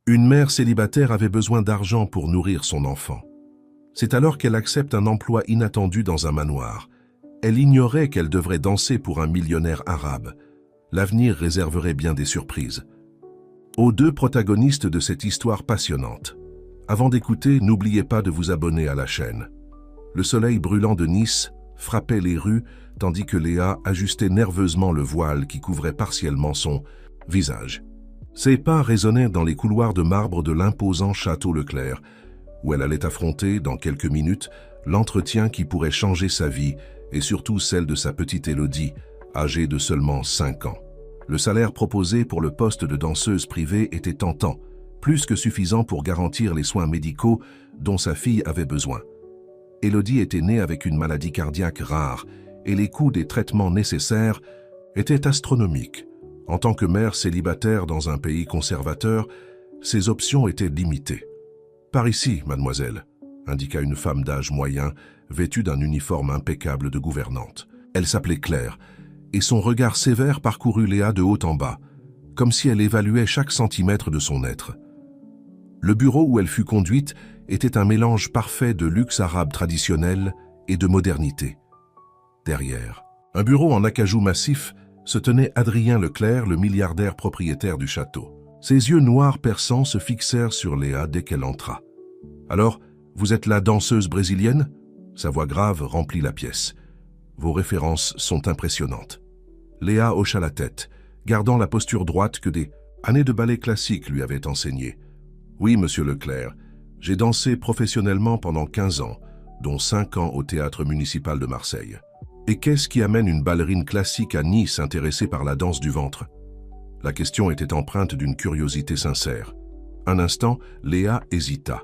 Une mère célibataire avait besoin d'argent pour nourrir son enfant. C'est alors qu'elle accepte un emploi inattendu dans un manoir. Elle ignorait qu'elle devrait danser pour un millionnaire arabe. L'avenir réserverait bien des surprises. Aux deux protagonistes de cette histoire passionnante. Avant d'écouter, n'oubliez pas de vous abonner à la chaîne. Le soleil brûlant de Nice frappait les rues, tandis que Léa ajustait nerveusement le voile qui couvrait partiellement son visage. Ses pas résonnaient dans les couloirs de marbre de l'imposant château Leclerc, où elle allait affronter, dans quelques minutes, l'entretien qui pourrait changer sa vie et surtout celle de sa petite Élodie, âgée de seulement 5 ans. Le salaire proposé pour le poste de danseuse privée était tentant, plus que suffisant pour garantir les soins médicaux dont sa fille avait besoin. Élodie était née avec une maladie cardiaque rare et les coûts des traitements nécessaires étaient astronomiques. En tant que mère célibataire dans un pays conservateur, ses options étaient limitées. « Par ici, mademoiselle », indiqua une femme d'âge moyen, vêtue d'un uniforme impeccable de gouvernante. Elle s'appelait Claire, et son regard sévère parcourut Léa de haut en bas, comme si elle évaluait chaque centimètre de son être. Le bureau où elle fut conduite était un mélange parfait de luxe arabe traditionnel et de modernité. Derrière, un bureau en acajou massif, se tenait Adrien Leclerc, le milliardaire propriétaire du château. Ses yeux noirs perçants se fixèrent sur Léa dès qu'elle entra. « Alors, vous êtes la danseuse brésilienne ?» Sa voix grave remplit la pièce. « Vos références sont impressionnantes. » Léa hocha la tête, gardant la posture droite que des années de ballet classique lui avaient enseignée. « Oui, monsieur Leclerc, j'ai dansé professionnellement pendant 15 ans, dont 5 ans au théâtre municipal de Marseille. » Et qu'est-ce qui amène une ballerine classique à Nice intéressée par la danse du ventre? La question était empreinte d'une curiosité sincère. Un instant, Léa hésita.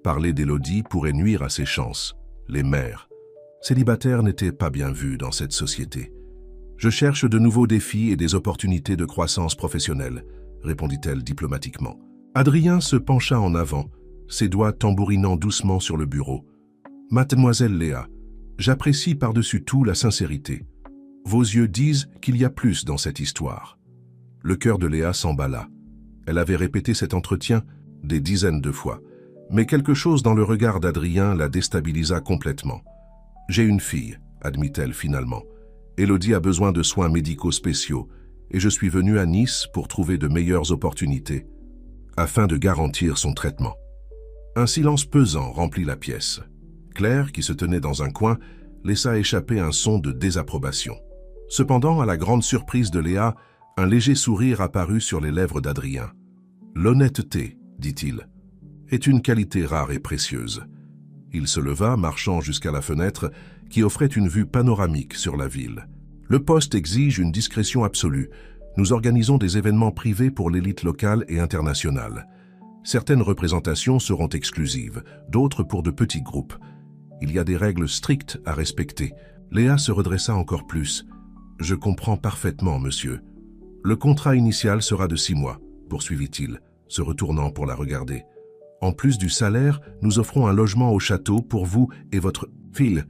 Parler d'Élodie pourrait nuire à ses chances. Les mères célibataires n'étaient pas bien vues dans cette société. « Je cherche de nouveaux défis et des opportunités de croissance professionnelle », répondit-elle diplomatiquement. Adrien se pencha en avant, ses doigts tambourinant doucement sur le bureau. « Mademoiselle Léa, j'apprécie par-dessus tout la sincérité. Vos yeux disent qu'il y a plus dans cette histoire. » Le cœur de Léa s'emballa. Elle avait répété cet entretien des dizaines de fois, mais quelque chose dans le regard d'Adrien la déstabilisa complètement. « J'ai une fille, » admit-elle finalement. « Élodie a besoin de soins médicaux spéciaux et je suis venue à Nice pour trouver de meilleures opportunités afin de garantir son traitement. » Un silence pesant remplit la pièce. Claire, qui se tenait dans un coin, laissa échapper un son de désapprobation. Cependant, à la grande surprise de Léa, un léger sourire apparut sur les lèvres d'Adrien. « L'honnêteté, dit-il, est une qualité rare et précieuse. » Il se leva, marchant jusqu'à la fenêtre, qui offrait une vue panoramique sur la ville. « Le poste exige une discrétion absolue. Nous organisons des événements privés pour l'élite locale et internationale. Certaines représentations seront exclusives, d'autres pour de petits groupes. Il y a des règles strictes à respecter. » Léa se redressa encore plus. « Je comprends parfaitement, monsieur. Le contrat initial sera de 6 mois, poursuivit-il, se retournant pour la regarder. En plus du salaire, nous offrons un logement au château pour vous et votre fille,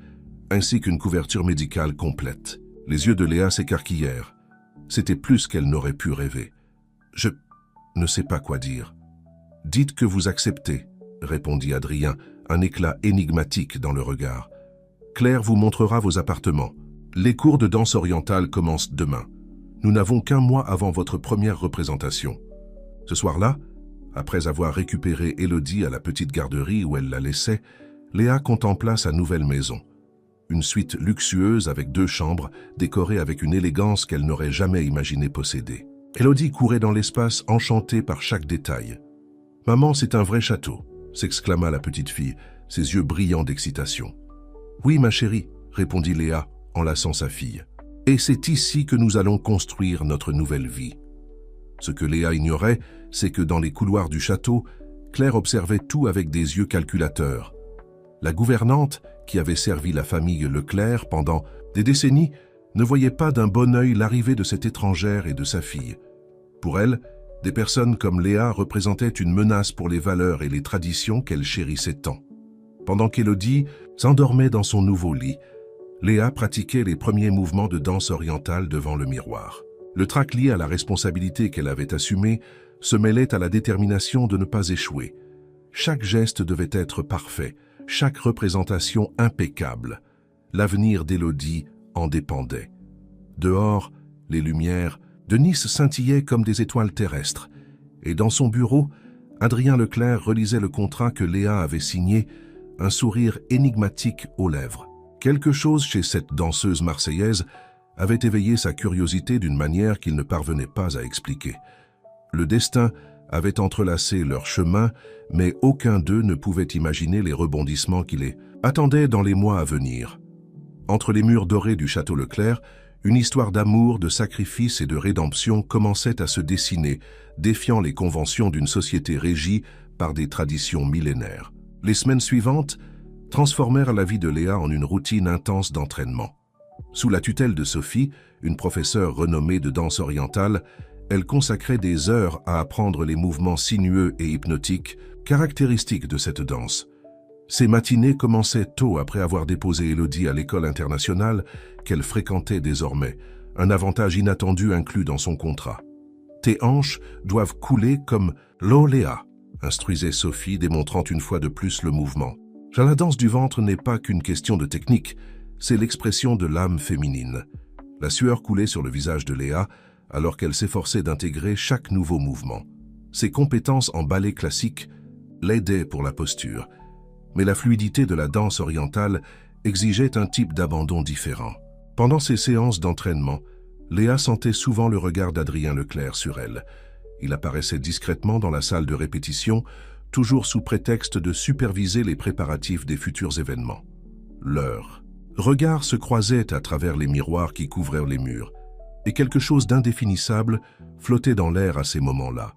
ainsi qu'une couverture médicale complète. » Les yeux de Léa s'écarquillèrent. C'était plus qu'elle n'aurait pu rêver. « Je ne sais pas quoi dire. »« Dites que vous acceptez, » répondit Adrien, un éclat énigmatique dans le regard. « Claire vous montrera vos appartements. Les cours de danse orientale commencent demain. Nous n'avons qu'1 mois avant votre première représentation. » Ce soir-là, après avoir récupéré Élodie à la petite garderie où elle la laissait, Léa contempla sa nouvelle maison. Une suite luxueuse avec 2 chambres, décorée avec une élégance qu'elle n'aurait jamais imaginé posséder. Élodie courait dans l'espace, enchantée par chaque détail. « Maman, c'est un vrai château !» s'exclama la petite fille, ses yeux brillants d'excitation. « Oui, ma chérie !» répondit Léa, enlaçant sa fille. « Et c'est ici que nous allons construire notre nouvelle vie. » Ce que Léa ignorait, c'est que dans les couloirs du château, Claire observait tout avec des yeux calculateurs. La gouvernante, qui avait servi la famille Leclerc pendant des décennies, ne voyait pas d'un bon œil l'arrivée de cette étrangère et de sa fille. Pour elle, des personnes comme Léa représentaient une menace pour les valeurs et les traditions qu'elle chérissait tant. Pendant qu'Élodie s'endormait dans son nouveau lit, Léa pratiquait les premiers mouvements de danse orientale devant le miroir. Le trac lié à la responsabilité qu'elle avait assumée se mêlait à la détermination de ne pas échouer. Chaque geste devait être parfait, chaque représentation impeccable. L'avenir d'Élodie en dépendait. Dehors, les lumières de Nice scintillaient comme des étoiles terrestres. Et dans son bureau, Adrien Leclerc relisait le contrat que Léa avait signé, un sourire énigmatique aux lèvres. Quelque chose chez cette danseuse marseillaise avait éveillé sa curiosité d'une manière qu'il ne parvenait pas à expliquer. Le destin avait entrelacé leurs chemins, mais aucun d'eux ne pouvait imaginer les rebondissements qui les attendaient dans les mois à venir. Entre les murs dorés du château Leclerc, une histoire d'amour, de sacrifice et de rédemption commençait à se dessiner, défiant les conventions d'une société régie par des traditions millénaires. Les semaines suivantes transformèrent la vie de Léa en une routine intense d'entraînement. Sous la tutelle de Sophie, une professeure renommée de danse orientale, elle consacrait des heures à apprendre les mouvements sinueux et hypnotiques caractéristiques de cette danse. Ces matinées commençaient tôt après avoir déposé Élodie à l'école internationale qu'elle fréquentait désormais, un avantage inattendu inclus dans son contrat. « Tes hanches doivent couler comme l'eau, Léa », instruisait Sophie, démontrant une fois de plus le mouvement. La danse du ventre n'est pas qu'une question de technique, c'est l'expression de l'âme féminine. La sueur coulait sur le visage de Léa alors qu'elle s'efforçait d'intégrer chaque nouveau mouvement. Ses compétences en ballet classique l'aidaient pour la posture, mais la fluidité de la danse orientale exigeait un type d'abandon différent. Pendant ces séances d'entraînement, Léa sentait souvent le regard d'Adrien Leclerc sur elle. Il apparaissait discrètement dans la salle de répétition, toujours sous prétexte de superviser les préparatifs des futurs événements. Leurs regards se croisaient à travers les miroirs qui couvraient les murs, et quelque chose d'indéfinissable flottait dans l'air à ces moments-là.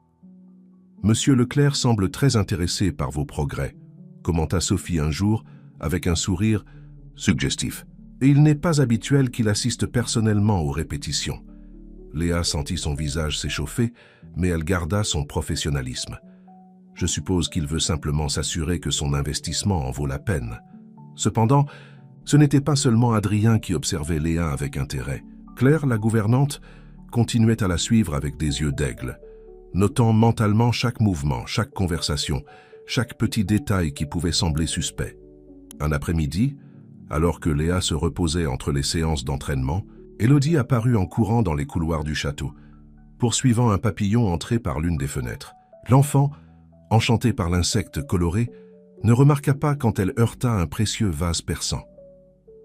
« Monsieur Leclerc semble très intéressé par vos progrès », commenta Sophie un jour, avec un sourire suggestif. « Et il n'est pas habituel qu'il assiste personnellement aux répétitions. » Léa sentit son visage s'échauffer, mais elle garda son professionnalisme. « Je suppose qu'il veut simplement s'assurer que son investissement en vaut la peine. » Cependant, ce n'était pas seulement Adrien qui observait Léa avec intérêt. Claire, la gouvernante, continuait à la suivre avec des yeux d'aigle, notant mentalement chaque mouvement, chaque conversation, chaque petit détail qui pouvait sembler suspect. Un après-midi, alors que Léa se reposait entre les séances d'entraînement, Élodie apparut en courant dans les couloirs du château, poursuivant un papillon entré par l'une des fenêtres. L'enfant, enchanté par l'insecte coloré, ne remarqua pas quand elle heurta un précieux vase perçant.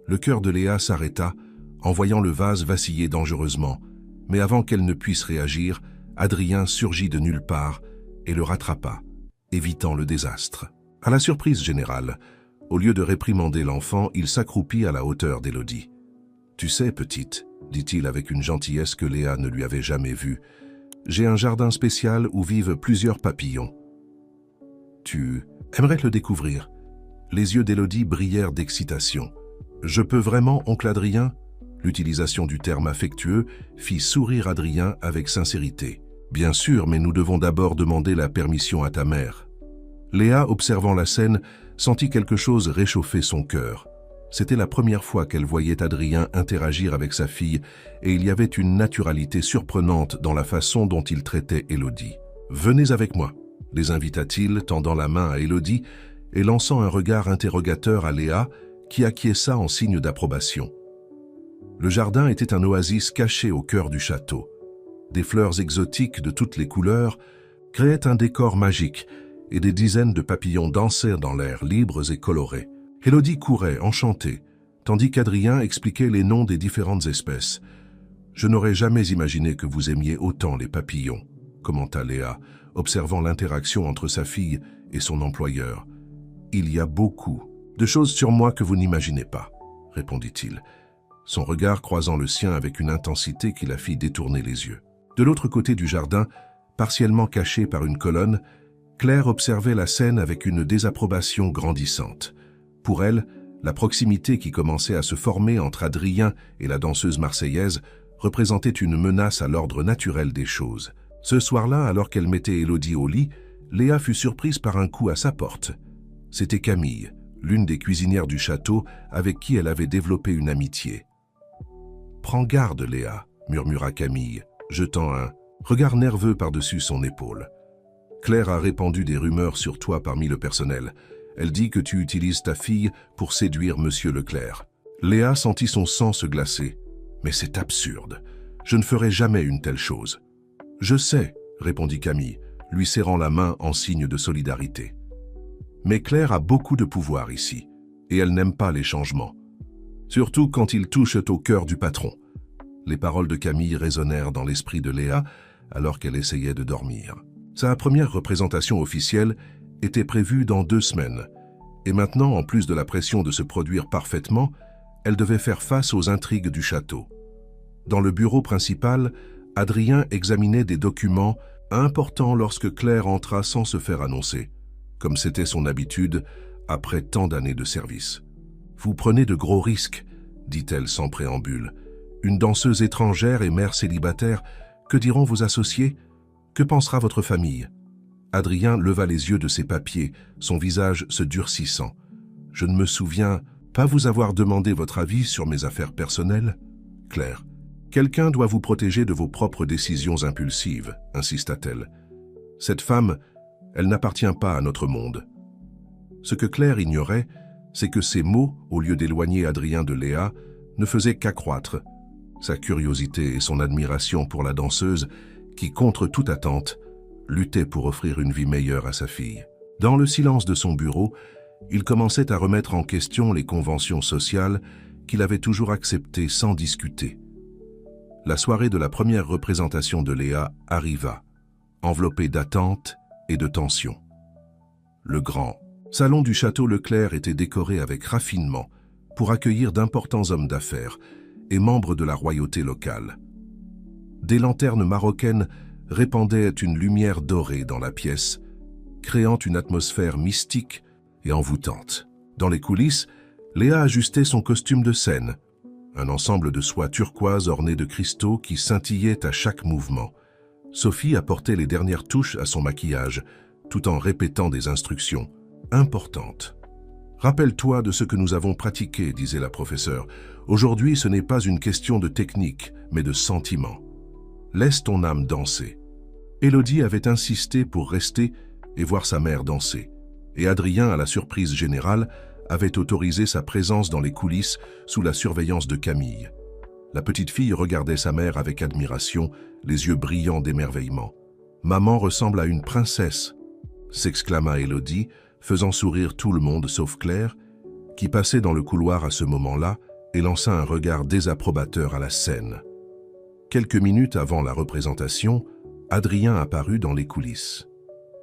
Le cœur de Léa s'arrêta en voyant le vase vaciller dangereusement, mais avant qu'elle ne puisse réagir, Adrien surgit de nulle part et le rattrapa, évitant le désastre. À la surprise générale, au lieu de réprimander l'enfant, il s'accroupit à la hauteur d'Élodie. « Tu sais, petite, dit-il avec une gentillesse que Léa ne lui avait jamais vue, j'ai un jardin spécial où vivent plusieurs papillons. Tu aimerais le découvrir ?» Les yeux d'Élodie brillèrent d'excitation. « Je peux vraiment, oncle Adrien ?» L'utilisation du terme affectueux fit sourire Adrien avec sincérité. « Bien sûr, mais nous devons d'abord demander la permission à ta mère. » Léa, observant la scène, sentit quelque chose réchauffer son cœur. C'était la première fois qu'elle voyait Adrien interagir avec sa fille et il y avait une naturalité surprenante dans la façon dont il traitait Élodie. « Venez avec moi », les invita-t-il, tendant la main à Élodie et lançant un regard interrogateur à Léa qui acquiesça en signe d'approbation. Le jardin était un oasis caché au cœur du château. Des fleurs exotiques de toutes les couleurs créaient un décor magique et des dizaines de papillons dansaient dans l'air, libres et colorés. Élodie courait, enchantée, tandis qu'Adrien expliquait les noms des différentes espèces. « Je n'aurais jamais imaginé que vous aimiez autant les papillons », commenta Léa, observant l'interaction entre sa fille et son employeur. « Il y a beaucoup de choses sur moi que vous n'imaginez pas, » répondit-il, son regard croisant le sien avec une intensité qui la fit détourner les yeux. De l'autre côté du jardin, partiellement caché par une colonne, Claire observait la scène avec une désapprobation grandissante. Pour elle, la proximité qui commençait à se former entre Adrien et la danseuse marseillaise représentait une menace à l'ordre naturel des choses. Ce soir-là, alors qu'elle mettait Élodie au lit, Léa fut surprise par un coup à sa porte. C'était Camille, l'une des cuisinières du château avec qui elle avait développé une amitié. « Prends garde, Léa », murmura Camille, jetant un regard nerveux par-dessus son épaule. Claire a répandu des rumeurs sur toi parmi le personnel. Elle dit que tu utilises ta fille pour séduire Monsieur Leclerc. Léa sentit son sang se glacer. Mais c'est absurde. Je ne ferai jamais une telle chose. Je sais, répondit Camille, lui serrant la main en signe de solidarité. Mais Claire a beaucoup de pouvoir ici, et elle n'aime pas les changements. Surtout quand ils touchent au cœur du patron. Les paroles de Camille résonnèrent dans l'esprit de Léa alors qu'elle essayait de dormir. Sa première représentation officielle était prévue dans 2 semaines, et maintenant, en plus de la pression de se produire parfaitement, elle devait faire face aux intrigues du château. Dans le bureau principal, Adrien examinait des documents importants lorsque Claire entra sans se faire annoncer, comme c'était son habitude après tant d'années de service. « Vous prenez de gros risques, » dit-elle sans préambule. « Une danseuse étrangère et mère célibataire, que diront vos associés? Que pensera votre famille ?» Adrien leva les yeux de ses papiers, son visage se durcissant. « Je ne me souviens pas vous avoir demandé votre avis sur mes affaires personnelles, Claire. Quelqu'un doit vous protéger de vos propres décisions impulsives, insista-t-elle. Cette femme, elle n'appartient pas à notre monde. » Ce que Claire ignorait, c'est que ces mots, au lieu d'éloigner Adrien de Léa, ne faisaient qu'accroître sa curiosité et son admiration pour la danseuse qui, contre toute attente, luttait pour offrir une vie meilleure à sa fille. Dans le silence de son bureau, il commençait à remettre en question les conventions sociales qu'il avait toujours acceptées sans discuter. La soirée de la première représentation de Léa arriva, enveloppée d'attente et de tension. Le grand salon du château Leclerc était décoré avec raffinement pour accueillir d'importants hommes d'affaires et membres de la royauté locale. Des lanternes marocaines répandaient une lumière dorée dans la pièce, créant une atmosphère mystique et envoûtante. Dans les coulisses, Léa ajustait son costume de scène, un ensemble de soie turquoise orné de cristaux qui scintillait à chaque mouvement. Sophie apportait les dernières touches à son maquillage, tout en répétant des instructions importantes. « Rappelle-toi de ce que nous avons pratiqué, disait la professeure. Aujourd'hui, ce n'est pas une question de technique, mais de sentiment. Laisse ton âme danser. » Élodie avait insisté pour rester et voir sa mère danser. Et Adrien, à la surprise générale, avait autorisé sa présence dans les coulisses sous la surveillance de Camille. La petite fille regardait sa mère avec admiration, les yeux brillants d'émerveillement. « Maman ressemble à une princesse !» s'exclama Élodie, faisant sourire tout le monde sauf Claire, qui passait dans le couloir à ce moment-là et lança un regard désapprobateur à la scène. Quelques minutes avant la représentation, Adrien apparut dans les coulisses.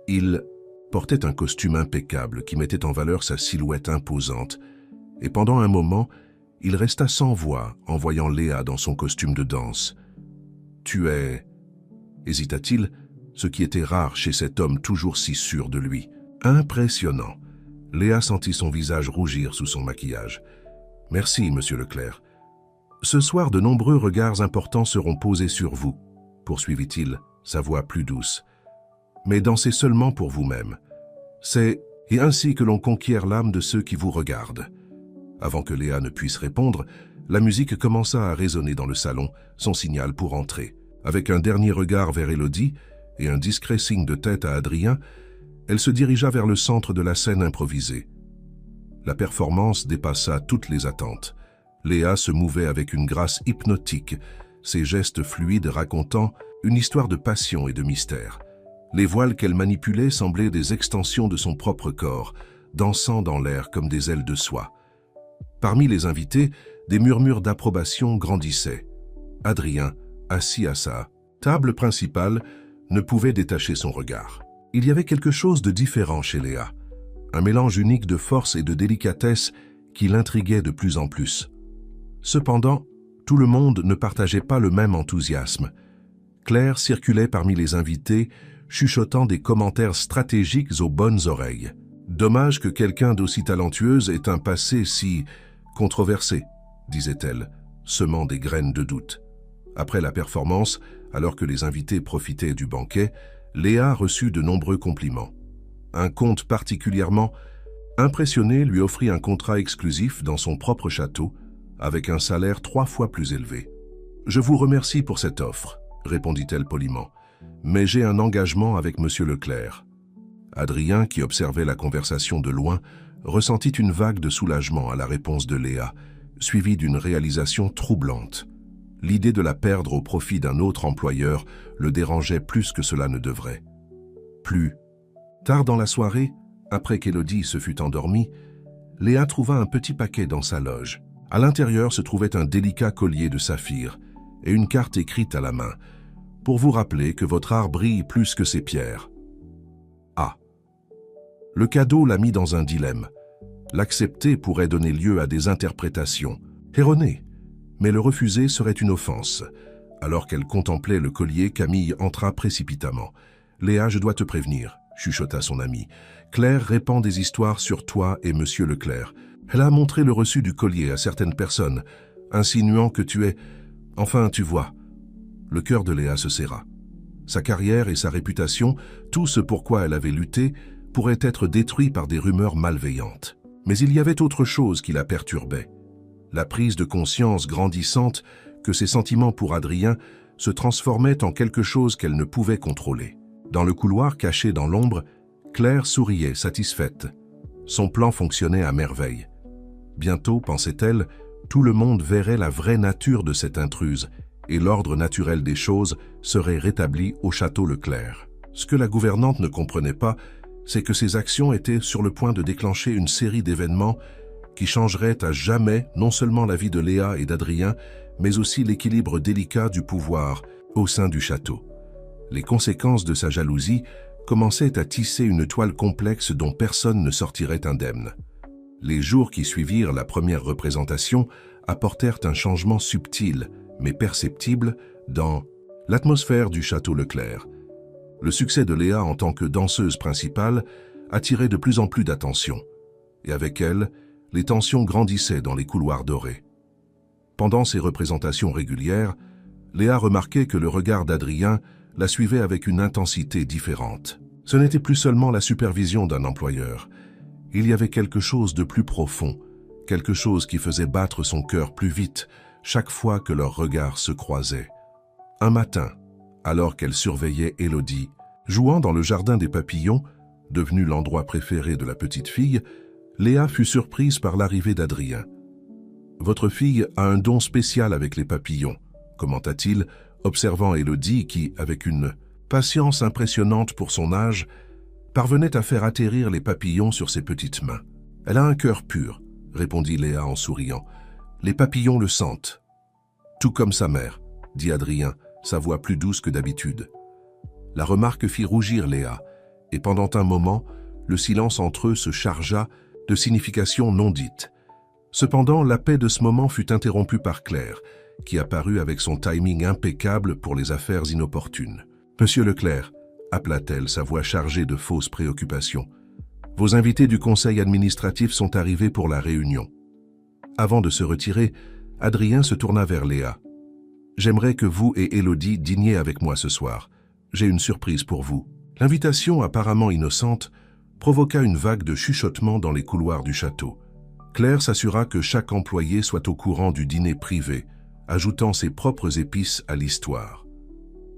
Il portait un costume impeccable qui mettait en valeur sa silhouette imposante, et pendant un moment, il resta sans voix en voyant Léa dans son costume de danse. « Tu es... » hésita-t-il, ce qui était rare chez cet homme toujours si sûr de lui. Impressionnant. Léa sentit son visage rougir sous son maquillage. « Merci, Monsieur Leclerc. Ce soir, de nombreux regards importants seront posés sur vous, » poursuivit-il, sa voix plus douce. « Mais dansez seulement pour vous-même. C'est ainsi que l'on conquiert l'âme de ceux qui vous regardent. » Avant que Léa ne puisse répondre, la musique commença à résonner dans le salon, son signal pour entrer. Avec un dernier regard vers Élodie et un discret signe de tête à Adrien, elle se dirigea vers le centre de la scène improvisée. La performance dépassa toutes les attentes. Léa se mouvait avec une grâce hypnotique, ses gestes fluides racontant une histoire de passion et de mystère. Les voiles qu'elle manipulait semblaient des extensions de son propre corps, dansant dans l'air comme des ailes de soie. Parmi les invités, des murmures d'approbation grandissaient. Adrien, assis à sa table principale, ne pouvait détacher son regard. Il y avait quelque chose de différent chez Léa, un mélange unique de force et de délicatesse qui l'intriguait de plus en plus. Cependant, tout le monde ne partageait pas le même enthousiasme. Claire circulait parmi les invités, chuchotant des commentaires stratégiques aux bonnes oreilles. Dommage que quelqu'un d'aussi talentueuse ait un passé si controversé, disait-elle, semant des graines de doute. Après la performance, alors que les invités profitaient du banquet, Léa reçut de nombreux compliments. Un comte particulièrement impressionné lui offrit un contrat exclusif dans son propre château, avec un salaire 3 fois plus élevé. « Je vous remercie pour cette offre, » répondit-elle poliment. mais j'ai un engagement avec Monsieur Leclerc. » Adrien, qui observait la conversation de loin, ressentit une vague de soulagement à la réponse de Léa, suivie d'une réalisation troublante. L'idée de la perdre au profit d'un autre employeur le dérangeait plus que cela ne devrait. Plus tard dans la soirée, après qu'Élodie se fut endormie, Léa trouva un petit paquet dans sa loge. À l'intérieur se trouvait un délicat collier de saphir et une carte écrite à la main, pour vous rappeler que votre art brille plus que ses pierres. Ah. Le cadeau l'a mis dans un dilemme. L'accepter pourrait donner lieu à des interprétations erronées, mais le refuser serait une offense. Alors qu'elle contemplait le collier, Camille entra précipitamment. « Léa, je dois te prévenir », chuchota son amie. « Claire répand des histoires sur toi et Monsieur Leclerc. Elle a montré le reçu du collier à certaines personnes, insinuant que tu es... Enfin, tu vois. » Le cœur de Léa se serra. Sa carrière et sa réputation, tout ce pourquoi elle avait lutté, pourrait être détruit par des rumeurs malveillantes. Mais il y avait autre chose qui la perturbait. La prise de conscience grandissante que ses sentiments pour Adrien se transformaient en quelque chose qu'elle ne pouvait contrôler. Dans le couloir caché dans l'ombre, Claire souriait satisfaite. Son plan fonctionnait à merveille. Bientôt, pensait-elle, tout le monde verrait la vraie nature de cette intruse et l'ordre naturel des choses serait rétabli au château Leclerc. Ce que la gouvernante ne comprenait pas, c'est que ses actions étaient sur le point de déclencher une série d'événements qui changeraient à jamais non seulement la vie de Léa et d'Adrien, mais aussi l'équilibre délicat du pouvoir au sein du château. Les conséquences de sa jalousie commençaient à tisser une toile complexe dont personne ne sortirait indemne. Les jours qui suivirent la première représentation apportèrent un changement subtil, mais perceptible, dans l'atmosphère du château Leclerc. Le succès de Léa en tant que danseuse principale attirait de plus en plus d'attention, et avec elle, les tensions grandissaient dans les couloirs dorés. Pendant ces représentations régulières, Léa remarquait que le regard d'Adrien la suivait avec une intensité différente. Ce n'était plus seulement la supervision d'un employeur. Il y avait quelque chose de plus profond, quelque chose qui faisait battre son cœur plus vite chaque fois que leurs regards se croisaient. Un matin, alors qu'elle surveillait Élodie, jouant dans le jardin des papillons, devenu l'endroit préféré de la petite fille, Léa fut surprise par l'arrivée d'Adrien. « Votre fille a un don spécial avec les papillons », commenta-t-il, observant Élodie qui, avec une patience impressionnante pour son âge, parvenait à faire atterrir les papillons sur ses petites mains. « Elle a un cœur pur », répondit Léa en souriant. « Les papillons le sentent. »« Tout comme sa mère », dit Adrien, sa voix plus douce que d'habitude. La remarque fit rougir Léa, et pendant un moment, le silence entre eux se chargea de significations non dites. Cependant, la paix de ce moment fut interrompue par Claire, qui apparut avec son timing impeccable pour les affaires inopportunes. « Monsieur Leclerc », appela-t-elle, sa voix chargée de fausses préoccupations, « vos invités du conseil administratif sont arrivés pour la réunion. » Avant de se retirer, Adrien se tourna vers Léa. « J'aimerais que vous et Élodie dîniez avec moi ce soir. J'ai une surprise pour vous. » L'invitation, apparemment innocente, provoqua une vague de chuchotements dans les couloirs du château. Claire s'assura que chaque employé soit au courant du dîner privé, ajoutant ses propres épices à l'histoire.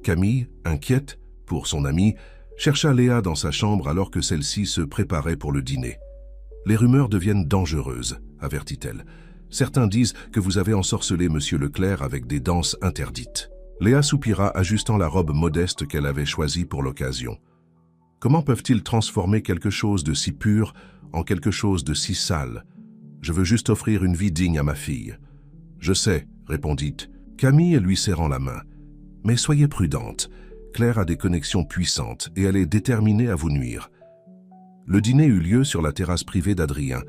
Camille, inquiète pour son amie, chercha Léa dans sa chambre alors que celle-ci se préparait pour le dîner. « Les rumeurs deviennent dangereuses », avertit-elle. « Certains disent que vous avez ensorcelé Monsieur Leclerc avec des danses interdites. » Léa soupira, ajustant la robe modeste qu'elle avait choisie pour l'occasion. Comment peuvent-ils transformer quelque chose de si pur en quelque chose de si sale? Je veux juste offrir une vie digne à ma fille. Je sais, répondit Camille lui serrant la main. Mais soyez prudente. Claire a des connexions puissantes et elle est déterminée à vous nuire. Le dîner eut lieu sur la terrasse privée d'Adrien,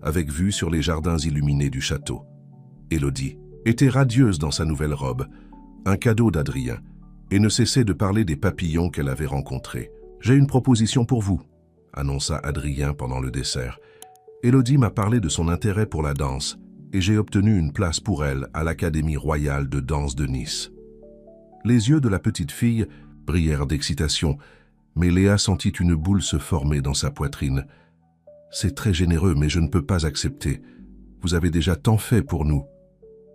avec vue sur les jardins illuminés du château. Élodie était radieuse dans sa nouvelle robe, un cadeau d'Adrien, et ne cessait de parler des papillons qu'elle avait rencontrés. « J'ai une proposition pour vous », annonça Adrien pendant le dessert. Élodie m'a parlé de son intérêt pour la danse, et j'ai obtenu une place pour elle à l'Académie royale de danse de Nice. Les yeux de la petite fille brillèrent d'excitation, mais Léa sentit une boule se former dans sa poitrine. « C'est très généreux, mais je ne peux pas accepter. Vous avez déjà tant fait pour nous. »«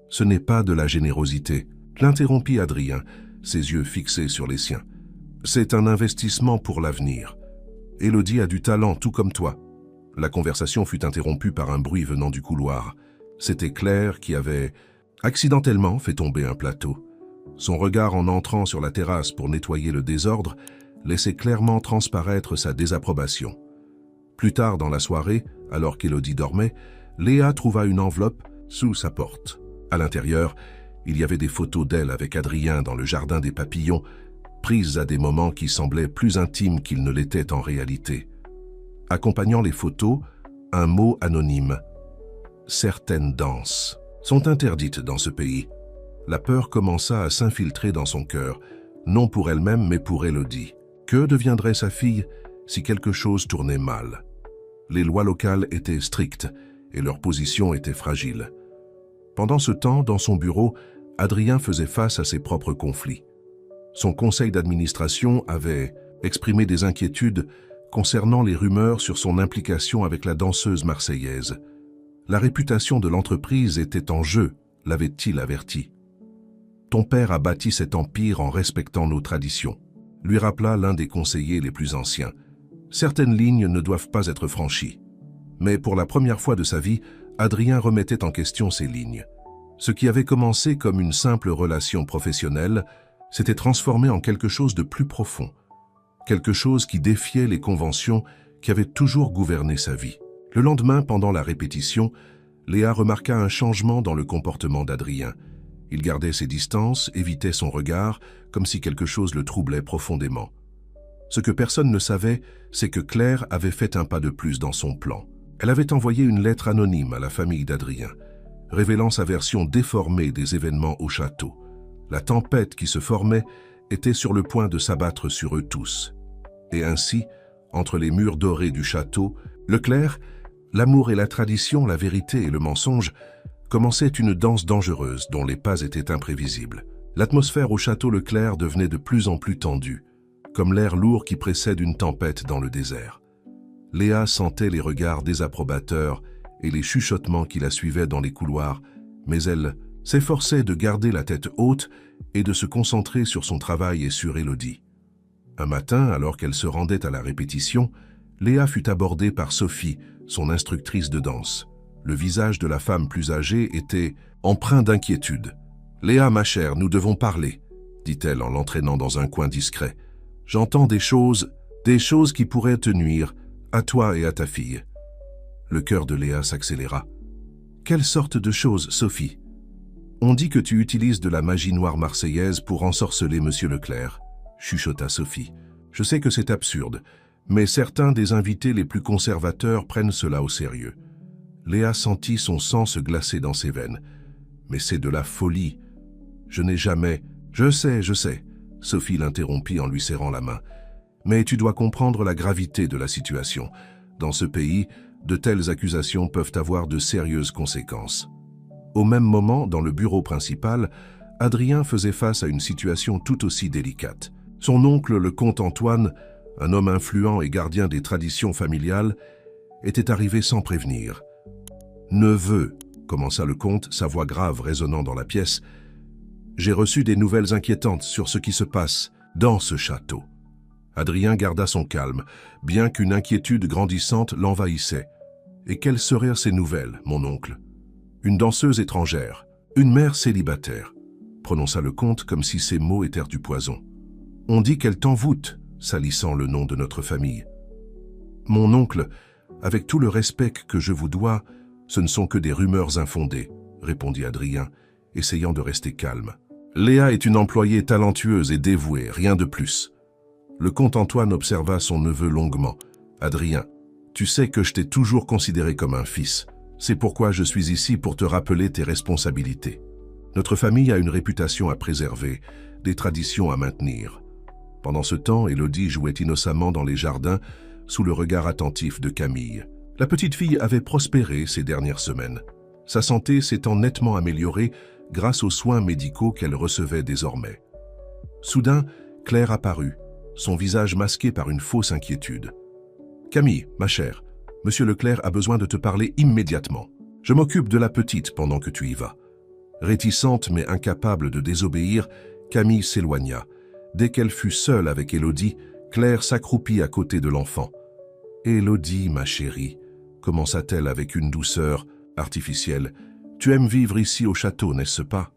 Ce n'est pas de la générosité », l'interrompit Adrien, ses yeux fixés sur les siens. « C'est un investissement pour l'avenir. Élodie a du talent, tout comme toi. La conversation fut interrompue par un bruit venant du couloir. C'était Claire qui avait accidentellement fait tomber un plateau. Son regard en entrant sur la terrasse pour nettoyer le désordre laissait clairement transparaître sa désapprobation. Plus tard dans la soirée, alors qu'Élodie dormait, Léa trouva une enveloppe sous sa porte. À l'intérieur, il y avait des photos d'elle avec Adrien dans le jardin des papillons, prises à des moments qui semblaient plus intimes qu'ils ne l'étaient en réalité. Accompagnant les photos, un mot anonyme. Certaines danses sont interdites dans ce pays. La peur commença à s'infiltrer dans son cœur, non pour elle-même mais pour Élodie. Que deviendrait sa fille si quelque chose tournait mal? Les lois locales étaient strictes et leur position était fragile. Pendant ce temps, dans son bureau, Adrien faisait face à ses propres conflits. Son conseil d'administration avait exprimé des inquiétudes concernant les rumeurs sur son implication avec la danseuse marseillaise. La réputation de l'entreprise était en jeu, l'avait-il averti. Ton père a bâti cet empire en respectant nos traditions, lui rappela l'un des conseillers les plus anciens. Certaines lignes ne doivent pas être franchies. Mais pour la première fois de sa vie, Adrien remettait en question ces lignes. Ce qui avait commencé comme une simple relation professionnelle s'était transformé en quelque chose de plus profond, quelque chose qui défiait les conventions qui avaient toujours gouverné sa vie. Le lendemain, pendant la répétition, Léa remarqua un changement dans le comportement d'Adrien. Il gardait ses distances, évitait son regard, comme si quelque chose le troublait profondément. Ce que personne ne savait, c'est que Claire avait fait un pas de plus dans son plan. Elle avait envoyé une lettre anonyme à la famille d'Adrien, révélant sa version déformée des événements au château. La tempête qui se formait était sur le point de s'abattre sur eux tous. Et ainsi, entre les murs dorés du château, le clair, l'amour et la tradition, la vérité et le mensonge, commençait une danse dangereuse dont les pas étaient imprévisibles. L'atmosphère au château Leclerc devenait de plus en plus tendue, comme l'air lourd qui précède une tempête dans le désert. Léa sentait les regards désapprobateurs et les chuchotements qui la suivaient dans les couloirs, mais elle s'efforçait de garder la tête haute et de se concentrer sur son travail et sur Élodie. Un matin, alors qu'elle se rendait à la répétition, Léa fut abordée par Sophie, son instructrice de danse. Le visage de la femme plus âgée était empreint d'inquiétude. « Léa, ma chère, nous devons parler, » dit-elle en l'entraînant dans un coin discret. « J'entends des choses qui pourraient te nuire, à toi et à ta fille. » Le cœur de Léa s'accéléra. « Quelle sorte de choses, Sophie ? » « On dit que tu utilises de la magie noire marseillaise pour ensorceler Monsieur Leclerc, » chuchota Sophie. « Je sais que c'est absurde, mais certains des invités les plus conservateurs prennent cela au sérieux. » Léa sentit son sang se glacer dans ses veines. « Mais c'est de la folie. Je n'ai jamais... »« Je sais. » Sophie l'interrompit en lui serrant la main. « Mais tu dois comprendre la gravité de la situation. Dans ce pays, de telles accusations peuvent avoir de sérieuses conséquences. » Au même moment, dans le bureau principal, Adrien faisait face à une situation tout aussi délicate. Son oncle, le comte Antoine, un homme influent et gardien des traditions familiales, était arrivé sans prévenir. « Neveu, » commença le comte, sa voix grave résonnant dans la pièce, « j'ai reçu des nouvelles inquiétantes sur ce qui se passe dans ce château. » Adrien garda son calme, bien qu'une inquiétude grandissante l'envahissait. « Et quelles seraient ces nouvelles, mon oncle ? » « Une danseuse étrangère, une mère célibataire, » prononça le comte comme si ces mots étaient du poison. « On dit qu'elle t'envoûte, salissant le nom de notre famille. »« Mon oncle, avec tout le respect que je vous dois, ce ne sont que des rumeurs infondées, » répondit Adrien, essayant de rester calme. « Léa est une employée talentueuse et dévouée, rien de plus. » Le comte Antoine observa son neveu longuement. « Adrien, tu sais que je t'ai toujours considéré comme un fils. C'est pourquoi je suis ici pour te rappeler tes responsabilités. Notre famille a une réputation à préserver, des traditions à maintenir. » Pendant ce temps, Élodie jouait innocemment dans les jardins, sous le regard attentif de Camille. La petite fille avait prospéré ces dernières semaines. Sa santé s'étant nettement améliorée grâce aux soins médicaux qu'elle recevait désormais. Soudain, Claire apparut, son visage masqué par une fausse inquiétude. « Camille, ma chère, Monsieur Leclerc a besoin de te parler immédiatement. Je m'occupe de la petite pendant que tu y vas. » Réticente mais incapable de désobéir, Camille s'éloigna, Dès qu'elle fut seule avec Élodie, Claire s'accroupit à côté de l'enfant. « Élodie, ma chérie, commença-t-elle avec une douceur artificielle, tu aimes vivre ici au château, n'est-ce pas ?»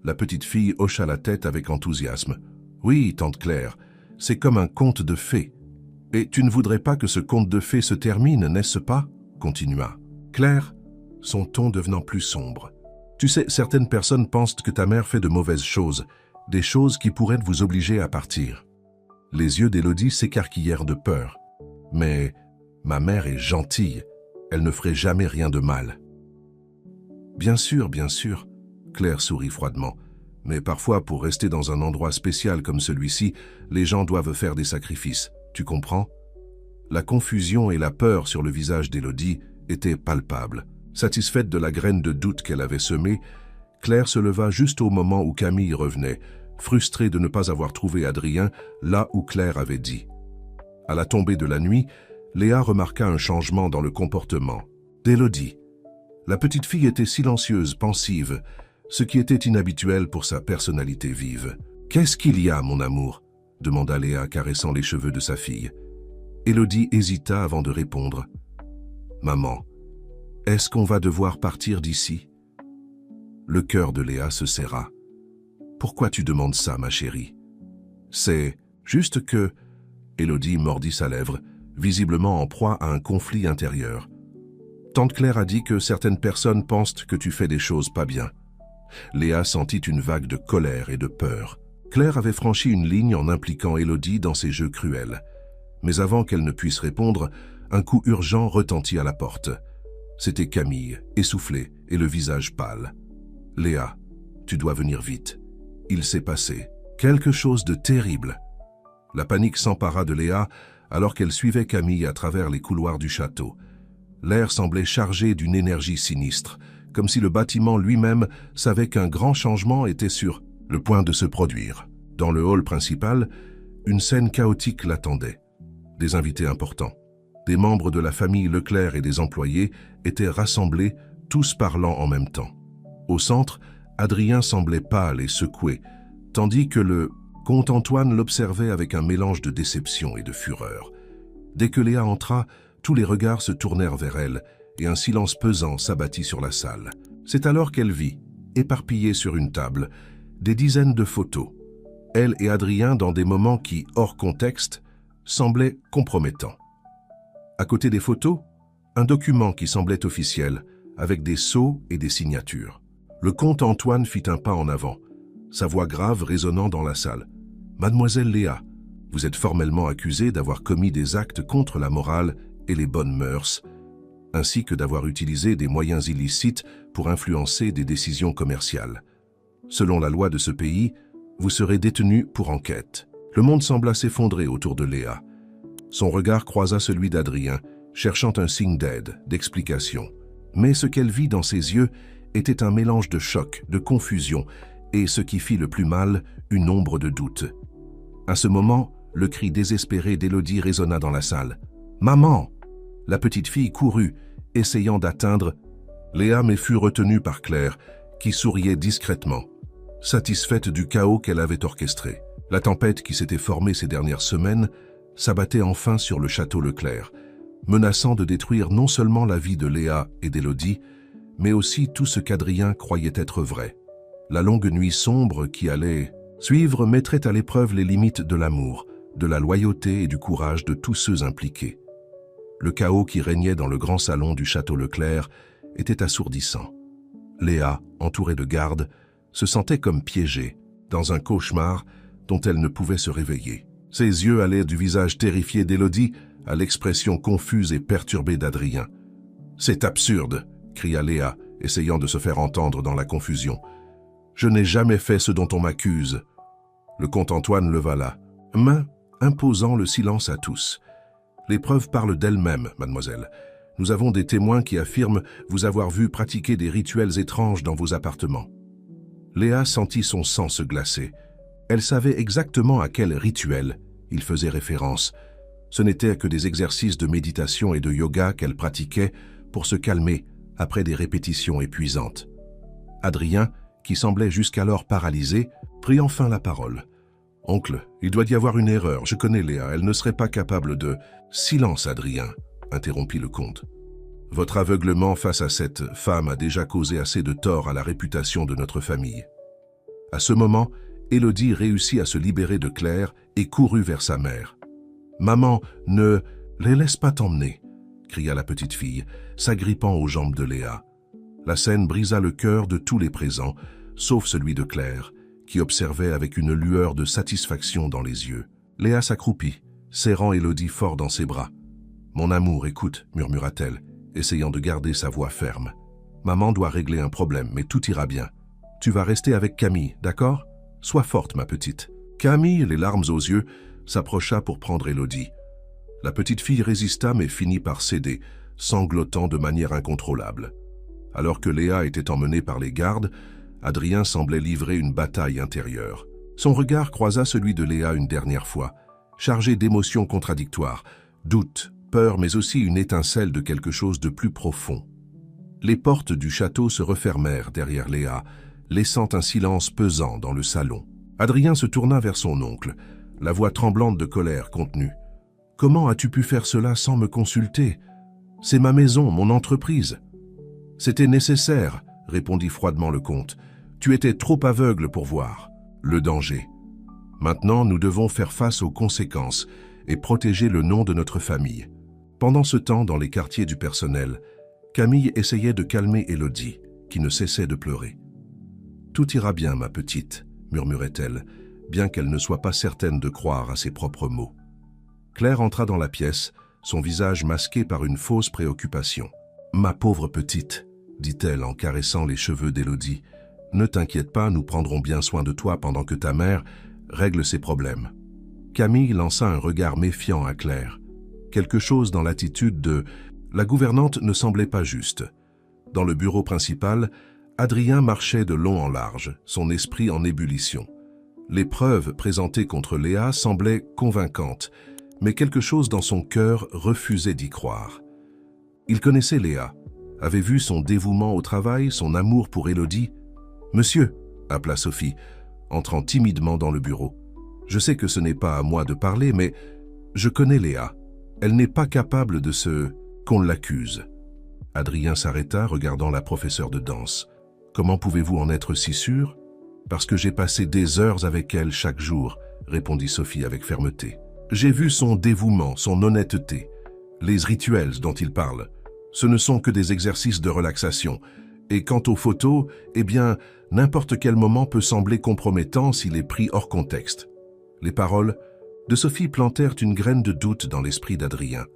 La petite fille hocha la tête avec enthousiasme. « Oui, tante Claire, c'est comme un conte de fées. Et tu ne voudrais pas que ce conte de fées se termine, n'est-ce pas ?» continua Claire, son ton devenant plus sombre. « Tu sais, certaines personnes pensent que ta mère fait de mauvaises choses, des choses qui pourraient vous obliger à partir. » Les yeux d'Élodie s'écarquillèrent de peur. « Mais ma mère est gentille, elle ne ferait jamais rien de mal. » Bien sûr, Claire sourit froidement. Mais parfois, pour rester dans un endroit spécial comme celui-ci, les gens doivent faire des sacrifices. Tu comprends? La confusion et la peur sur le visage d'Élodie étaient palpables. Satisfaite de la graine de doute qu'elle avait semée, Claire se leva juste au moment où Camille revenait, frustrée de ne pas avoir trouvé Adrien là où Claire avait dit. À la tombée de la nuit, Léa remarqua un changement dans le comportement d'Élodie. La petite fille était silencieuse, pensive, ce qui était inhabituel pour sa personnalité vive. « Qu'est-ce qu'il y a, mon amour ?» demanda Léa, caressant les cheveux de sa fille. Élodie hésita avant de répondre. « Maman, est-ce qu'on va devoir partir d'ici ?» Le cœur de Léa se serra. « Pourquoi tu demandes ça, ma chérie ?»« C'est juste que... » Élodie mordit sa lèvre, visiblement en proie à un conflit intérieur. « Tante Claire a dit que certaines personnes pensent que tu fais des choses pas bien. » Léa sentit une vague de colère et de peur. Claire avait franchi une ligne en impliquant Élodie dans ses jeux cruels. Mais avant qu'elle ne puisse répondre, un coup urgent retentit à la porte. C'était Camille, essoufflée et le visage pâle. « Léa, tu dois venir vite. Il s'est passé quelque chose de terrible. » La panique s'empara de Léa alors qu'elle suivait Camille à travers les couloirs du château. L'air semblait chargé d'une énergie sinistre, comme si le bâtiment lui-même savait qu'un grand changement était sur le point de se produire. Dans le hall principal, une scène chaotique l'attendait. Des invités importants, des membres de la famille Leclerc et des employés étaient rassemblés, tous parlant en même temps. Au centre, Adrien semblait pâle et secoué, tandis que le comte Antoine l'observait avec un mélange de déception et de fureur. Dès que Léa entra, tous les regards se tournèrent vers elle et un silence pesant s'abattit sur la salle. C'est alors qu'elle vit, éparpillées sur une table, des dizaines de photos. Elle et Adrien dans des moments qui, hors contexte, semblaient compromettants. À côté des photos, un document qui semblait officiel, avec des sceaux et des signatures. Le comte Antoine fit un pas en avant, sa voix grave résonnant dans la salle. « Mademoiselle Léa, vous êtes formellement accusée d'avoir commis des actes contre la morale et les bonnes mœurs, ainsi que d'avoir utilisé des moyens illicites pour influencer des décisions commerciales. Selon la loi de ce pays, vous serez détenu pour enquête. » Le monde sembla s'effondrer autour de Léa. Son regard croisa celui d'Adrien, cherchant un signe d'aide, d'explication. Mais ce qu'elle vit dans ses yeux était un mélange de choc, de confusion, et ce qui fit le plus mal, une ombre de doute. À ce moment, le cri désespéré d'Élodie résonna dans la salle. « Maman !» La petite fille courut, essayant d'atteindre Léa, mais fut retenue par Claire, qui souriait discrètement, satisfaite du chaos qu'elle avait orchestré. La tempête qui s'était formée ces dernières semaines s'abattait enfin sur le château Leclerc, menaçant de détruire non seulement la vie de Léa et d'Élodie, mais aussi tout ce qu'Adrien croyait être vrai. La longue nuit sombre qui allait suivre mettrait à l'épreuve les limites de l'amour, de la loyauté et du courage de tous ceux impliqués. Le chaos qui régnait dans le grand salon du château Leclerc était assourdissant. Léa, entourée de gardes, se sentait comme piégée dans un cauchemar dont elle ne pouvait se réveiller. Ses yeux allaient du visage terrifié d'Élodie à l'expression confuse et perturbée d'Adrien. « C'est absurde !» cria Léa, essayant de se faire entendre dans la confusion. « Je n'ai jamais fait ce dont on m'accuse. » Le comte Antoine leva la main, imposant le silence à tous. « Les preuves parlent d'elles-mêmes, mademoiselle. Nous avons des témoins qui affirment vous avoir vu pratiquer des rituels étranges dans vos appartements. » Léa sentit son sang se glacer. Elle savait exactement à quel rituel il faisait référence. Ce n'était que des exercices de méditation et de yoga qu'elle pratiquait pour se calmer après des répétitions épuisantes. Adrien, qui semblait jusqu'alors paralysé, prit enfin la parole. Oncle, il doit y avoir une erreur, je connais Léa, elle ne serait pas capable de... Silence, Adrien, interrompit le comte. Votre aveuglement face à cette femme a déjà causé assez de tort à la réputation de notre famille. À ce moment, Élodie réussit à se libérer de Claire et courut vers sa mère. « Maman, ne les laisse pas t'emmener !» cria la petite fille, s'agrippant aux jambes de Léa. La scène brisa le cœur de tous les présents, sauf celui de Claire, qui observait avec une lueur de satisfaction dans les yeux. Léa s'accroupit, serrant Élodie fort dans ses bras. « Mon amour, écoute, murmura-t-elle, essayant de garder sa voix ferme. Maman doit régler un problème, mais tout ira bien. Tu vas rester avec Camille, d'accord? Sois forte, ma petite. » Camille, les larmes aux yeux, s'approcha pour prendre Élodie. La petite fille résista mais finit par céder, sanglotant de manière incontrôlable. Alors que Léa était emmenée par les gardes, Adrien semblait livrer une bataille intérieure. Son regard croisa celui de Léa une dernière fois, chargé d'émotions contradictoires, doute, peur, mais aussi une étincelle de quelque chose de plus profond. Les portes du château se refermèrent derrière Léa, laissant un silence pesant dans le salon. Adrien se tourna vers son oncle, la voix tremblante de colère contenue. « Comment as-tu pu faire cela sans me consulter? C'est ma maison, mon entreprise. »« C'était nécessaire, » répondit froidement le comte. « Tu étais trop aveugle pour voir le danger. Maintenant, nous devons faire face aux conséquences et protéger le nom de notre famille. » Pendant ce temps, dans les quartiers du personnel, Camille essayait de calmer Élodie, qui ne cessait de pleurer. « Tout ira bien, ma petite, » murmurait-elle, bien qu'elle ne soit pas certaine de croire à ses propres mots. Claire entra dans la pièce, son visage masqué par une fausse préoccupation. « Ma pauvre petite, » dit-elle en caressant les cheveux d'Élodie, « ne t'inquiète pas, nous prendrons bien soin de toi pendant que ta mère règle ses problèmes. » Camille lança un regard méfiant à Claire. Quelque chose dans l'attitude de la gouvernante ne semblait pas juste. Dans le bureau principal, Adrien marchait de long en large, son esprit en ébullition. Les preuves présentées contre Léa semblaient convaincantes, mais quelque chose dans son cœur refusait d'y croire. Il connaissait Léa, avait vu son dévouement au travail, son amour pour Élodie. « Monsieur !» appela Sophie, entrant timidement dans le bureau. « Je sais que ce n'est pas à moi de parler, mais je connais Léa. Elle n'est pas capable de qu'on l'accuse. » Adrien s'arrêta, regardant la professeure de danse. « Comment pouvez-vous en être si sûr ? » « Parce que j'ai passé des heures avec elle chaque jour, » répondit Sophie avec fermeté. « J'ai vu son dévouement, son honnêteté. Les rituels dont il parle, ce ne sont que des exercices de relaxation. Et quant aux photos, eh bien, n'importe quel moment peut sembler compromettant s'il est pris hors contexte. » Les paroles de Sophie plantèrent une graine de doute dans l'esprit d'Adrien.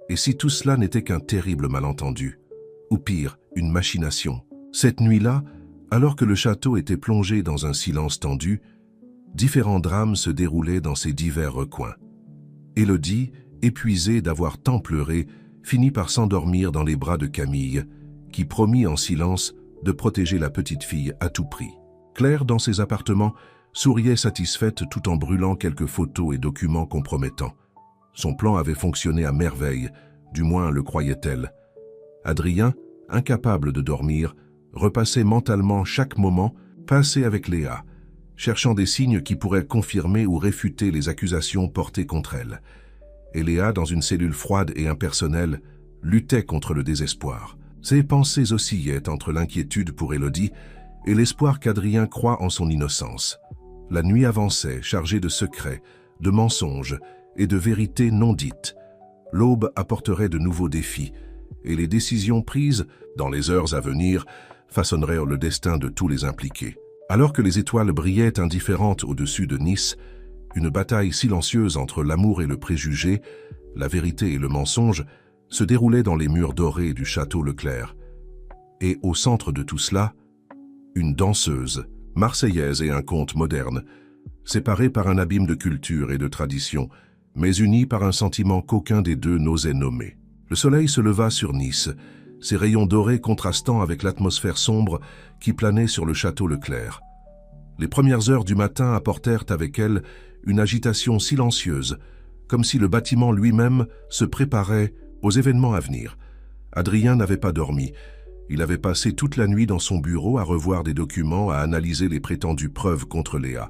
Et si tout cela n'était qu'un terrible malentendu, ou pire, une machination? Cette nuit-là, alors que le château était plongé dans un silence tendu, différents drames se déroulaient dans ses divers recoins. Élodie, épuisée d'avoir tant pleuré, finit par s'endormir dans les bras de Camille, qui promit en silence de protéger la petite fille à tout prix. Claire, dans ses appartements, souriait satisfaite tout en brûlant quelques photos et documents compromettants. Son plan avait fonctionné à merveille, du moins le croyait-elle. Adrien, incapable de dormir, repassait mentalement chaque moment passé avec Léa, cherchant des signes qui pourraient confirmer ou réfuter les accusations portées contre elle. Et Léa, dans une cellule froide et impersonnelle, luttait contre le désespoir. Ses pensées oscillaient entre l'inquiétude pour Élodie et l'espoir qu'Adrien croit en son innocence. La nuit avançait, chargée de secrets, de mensonges et de vérités non dites. L'aube apporterait de nouveaux défis, et les décisions prises, dans les heures à venir, façonnèrent le destin de tous les impliqués. Alors que les étoiles brillaient indifférentes au-dessus de Nice, une bataille silencieuse entre l'amour et le préjugé, la vérité et le mensonge, se déroulait dans les murs dorés du château Leclerc. Et au centre de tout cela, une danseuse, marseillaise et un conte moderne, séparés par un abîme de culture et de tradition, mais unis par un sentiment qu'aucun des deux n'osait nommer. Le soleil se leva sur Nice, ses rayons dorés contrastant avec l'atmosphère sombre qui planait sur le château Leclerc. Les premières heures du matin apportèrent avec elles une agitation silencieuse, comme si le bâtiment lui-même se préparait aux événements à venir. Adrien n'avait pas dormi. Il avait passé toute la nuit dans son bureau à revoir des documents, à analyser les prétendues preuves contre Léa.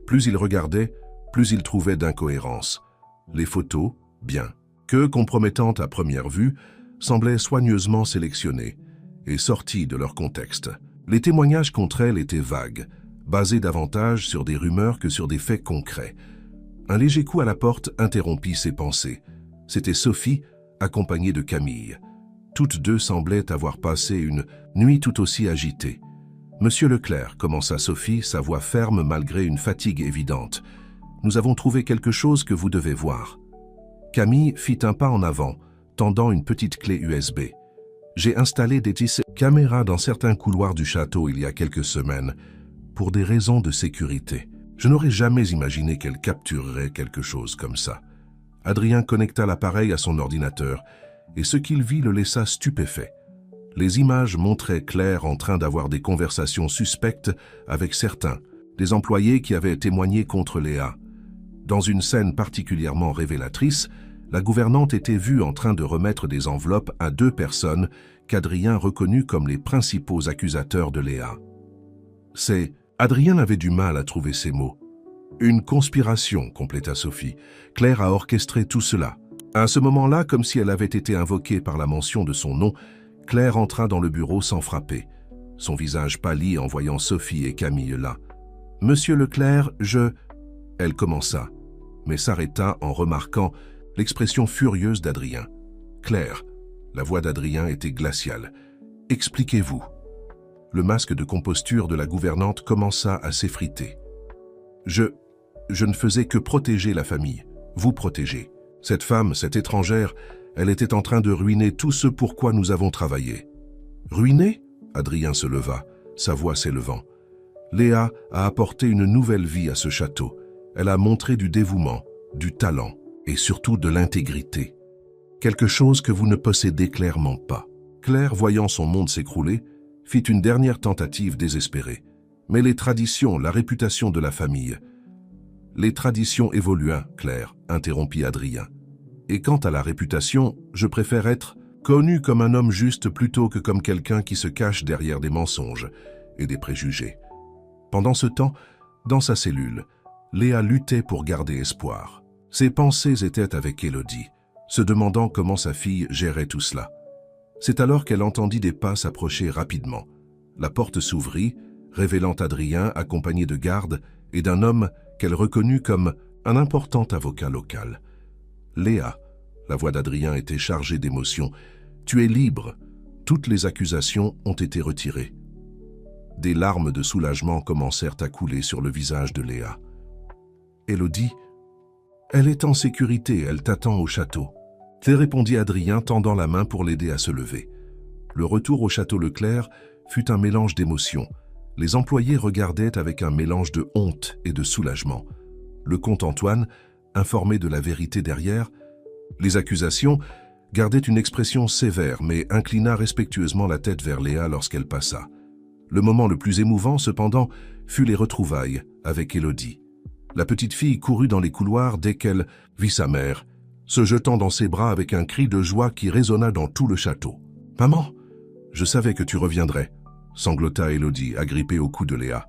Plus il regardait, plus il trouvait d'incohérences. Les photos, bien que compromettantes à première vue, semblaient soigneusement sélectionnées et sorties de leur contexte. Les témoignages contre elle étaient vagues, basés davantage sur des rumeurs que sur des faits concrets. Un léger coup à la porte interrompit ses pensées. C'était Sophie, accompagnée de Camille. Toutes deux semblaient avoir passé une nuit tout aussi agitée. « Monsieur Leclerc, commença Sophie, sa voix ferme malgré une fatigue évidente. Nous avons trouvé quelque chose que vous devez voir. » Camille fit un pas en avant, tendant une petite clé USB. « J'ai installé des caméras dans certains couloirs du château il y a quelques semaines, pour des raisons de sécurité. Je n'aurais jamais imaginé qu'elle capturerait quelque chose comme ça. » Adrien connecta l'appareil à son ordinateur, et ce qu'il vit le laissa stupéfait. Les images montraient Claire en train d'avoir des conversations suspectes avec certains, des employés qui avaient témoigné contre Léa. Dans une scène particulièrement révélatrice, la gouvernante était vue en train de remettre des enveloppes à 2 personnes qu'Adrien reconnut comme les principaux accusateurs de Léa. Adrien avait du mal à trouver ces mots. « Une conspiration », compléta Sophie. « Claire a orchestré tout cela. » À ce moment-là, comme si elle avait été invoquée par la mention de son nom, Claire entra dans le bureau sans frapper. Son visage pâlit en voyant Sophie et Camille là. « Monsieur Leclerc, Elle commença, mais s'arrêta en remarquant l'expression furieuse d'Adrien. « Claire », la voix d'Adrien était glaciale. « Expliquez-vous. » Le masque de composture de la gouvernante commença à s'effriter. « Je ne faisais que protéger la famille. Vous protéger. Cette femme, cette étrangère, elle était en train de ruiner tout ce pour quoi nous avons travaillé. »« Ruiner ?» Adrien se leva, sa voix s'élevant. « Léa a apporté une nouvelle vie à ce château. Elle a montré du dévouement, du talent et surtout de l'intégrité. Quelque chose que vous ne possédez clairement pas. » Claire, voyant son monde s'écrouler, fit une dernière tentative désespérée. Mais les traditions, la réputation de la famille... « Les traditions évoluent, Claire, interrompit Adrien. Et quant à la réputation, je préfère être connu comme un homme juste plutôt que comme quelqu'un qui se cache derrière des mensonges et des préjugés. » Pendant ce temps, dans sa cellule, Léa luttait pour garder espoir. Ses pensées étaient avec Élodie, se demandant comment sa fille gérait tout cela. C'est alors qu'elle entendit des pas s'approcher rapidement. La porte s'ouvrit, révélant Adrien accompagné de gardes et d'un homme qu'elle reconnut comme un important avocat local. « Léa », la voix d'Adrien était chargée d'émotion, « tu es libre. Toutes les accusations ont été retirées. » Des larmes de soulagement commencèrent à couler sur le visage de Léa. « Élodie, elle est en sécurité, elle t'attend au château. » Répondit Adrien, tendant la main pour l'aider à se lever. Le retour au château Leclerc fut un mélange d'émotions. Les employés regardaient avec un mélange de honte et de soulagement. Le comte Antoine, informé de la vérité derrière, les accusations, gardait une expression sévère mais inclina respectueusement la tête vers Léa lorsqu'elle passa. Le moment le plus émouvant, cependant, fut les retrouvailles avec Élodie. La petite fille courut dans les couloirs dès qu'elle vit sa mère, se jetant dans ses bras avec un cri de joie qui résonna dans tout le château. « Maman, je savais que tu reviendrais », sanglota Élodie, agrippée au cou de Léa.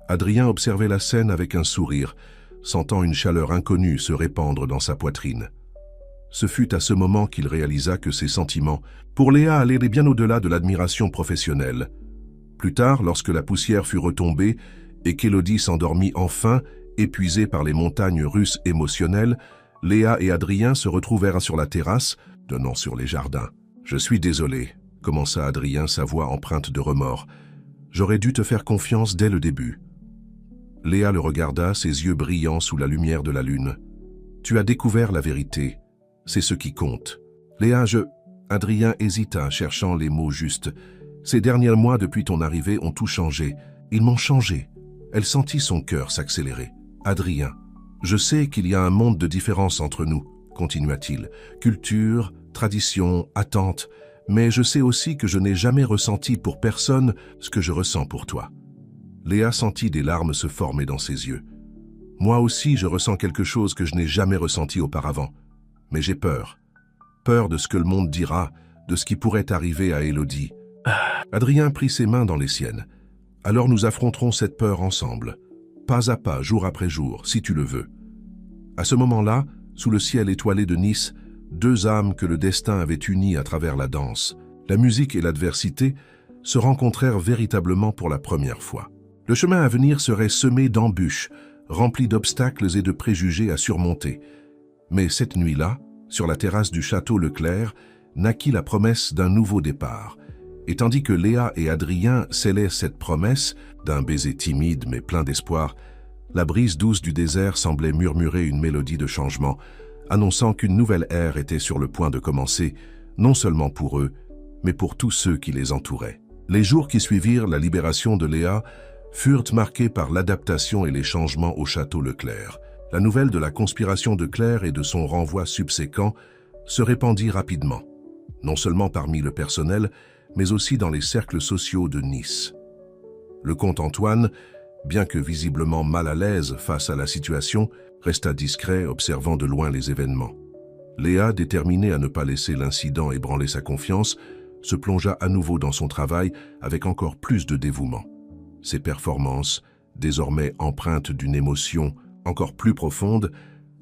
Adrien observait la scène avec un sourire, sentant une chaleur inconnue se répandre dans sa poitrine. Ce fut à ce moment qu'il réalisa que ses sentiments pour Léa allaient bien au-delà de l'admiration professionnelle. Plus tard, lorsque la poussière fut retombée et qu'Élodie s'endormit enfin, épuisée par les montagnes russes émotionnelles, Léa et Adrien se retrouvèrent sur la terrasse, donnant sur les jardins. « Je suis désolé », commença Adrien, sa voix empreinte de remords. « J'aurais dû te faire confiance dès le début. » Léa le regarda, ses yeux brillants sous la lumière de la lune. « Tu as découvert la vérité. C'est ce qui compte. » « Léa, Adrien hésita, cherchant les mots justes. « Ces derniers mois depuis ton arrivée ont tout changé. Ils m'ont changé. » Elle sentit son cœur s'accélérer. « Adrien, je sais qu'il y a un monde de différence entre nous, » continua-t-il. « Culture, tradition, attente. Mais je sais aussi que je n'ai jamais ressenti pour personne ce que je ressens pour toi. » Léa sentit des larmes se former dans ses yeux. « Moi aussi, je ressens quelque chose que je n'ai jamais ressenti auparavant. Mais j'ai peur. Peur de ce que le monde dira, de ce qui pourrait arriver à Élodie. » Adrien prit ses mains dans les siennes. « Alors nous affronterons cette peur ensemble. » pas à pas, jour après jour, si tu le veux. À ce moment-là, sous le ciel étoilé de Nice, deux âmes que le destin avait unies à travers la danse, la musique et l'adversité, se rencontrèrent véritablement pour la première fois. Le chemin à venir serait semé d'embûches, rempli d'obstacles et de préjugés à surmonter. Mais cette nuit-là, sur la terrasse du château Leclerc, naquit la promesse d'un nouveau départ. Et tandis que Léa et Adrien scellaient cette promesse, d'un baiser timide mais plein d'espoir, la brise douce du désert semblait murmurer une mélodie de changement, annonçant qu'une nouvelle ère était sur le point de commencer, non seulement pour eux, mais pour tous ceux qui les entouraient. Les jours qui suivirent la libération de Léa furent marqués par l'adaptation et les changements au château Leclerc. La nouvelle de la conspiration de Claire et de son renvoi subséquent se répandit rapidement, non seulement parmi le personnel, mais aussi dans les cercles sociaux de Nice. Le comte Antoine, bien que visiblement mal à l'aise face à la situation, resta discret, observant de loin les événements. Léa, déterminée à ne pas laisser l'incident ébranler sa confiance, se plongea à nouveau dans son travail avec encore plus de dévouement. Ses performances, désormais empreintes d'une émotion encore plus profonde,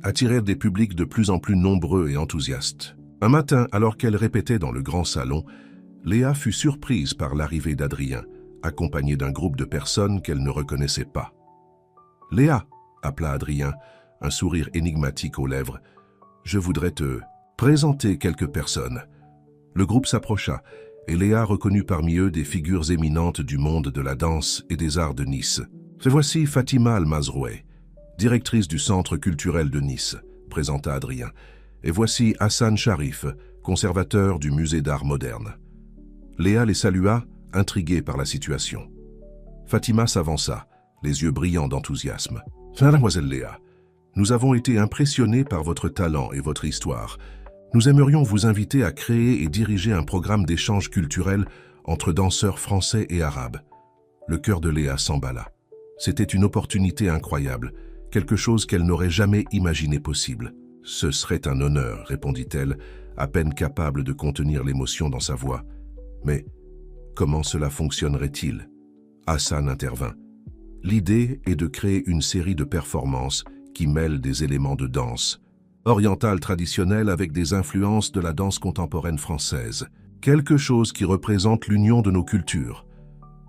attirèrent des publics de plus en plus nombreux et enthousiastes. Un matin, alors qu'elle répétait dans le grand salon, Léa fut surprise par l'arrivée d'Adrien, accompagné d'un groupe de personnes qu'elle ne reconnaissait pas. « Léa !» appela Adrien, un sourire énigmatique aux lèvres. « Je voudrais te présenter quelques personnes. » Le groupe s'approcha, et Léa reconnut parmi eux des figures éminentes du monde de la danse et des arts de Nice. « Voici Fatima Al-Mazrouei, directrice du Centre culturel de Nice, » présenta Adrien. « Et voici Hassan Sharif, conservateur du Musée d'art moderne. » Léa les salua, intriguée par la situation. Fatima s'avança, les yeux brillants d'enthousiasme. « Mademoiselle Léa, nous avons été impressionnés par votre talent et votre histoire. Nous aimerions vous inviter à créer et diriger un programme d'échange culturel entre danseurs français et arabes. » Le cœur de Léa s'emballa. C'était une opportunité incroyable, quelque chose qu'elle n'aurait jamais imaginé possible. « Ce serait un honneur, » répondit-elle, à peine capable de contenir l'émotion dans sa voix. « Mais comment cela fonctionnerait-il » Hassan intervint. « L'idée est de créer une série de performances qui mêlent des éléments de danse orientale traditionnelle avec des influences de la danse contemporaine française, quelque chose qui représente l'union de nos cultures. »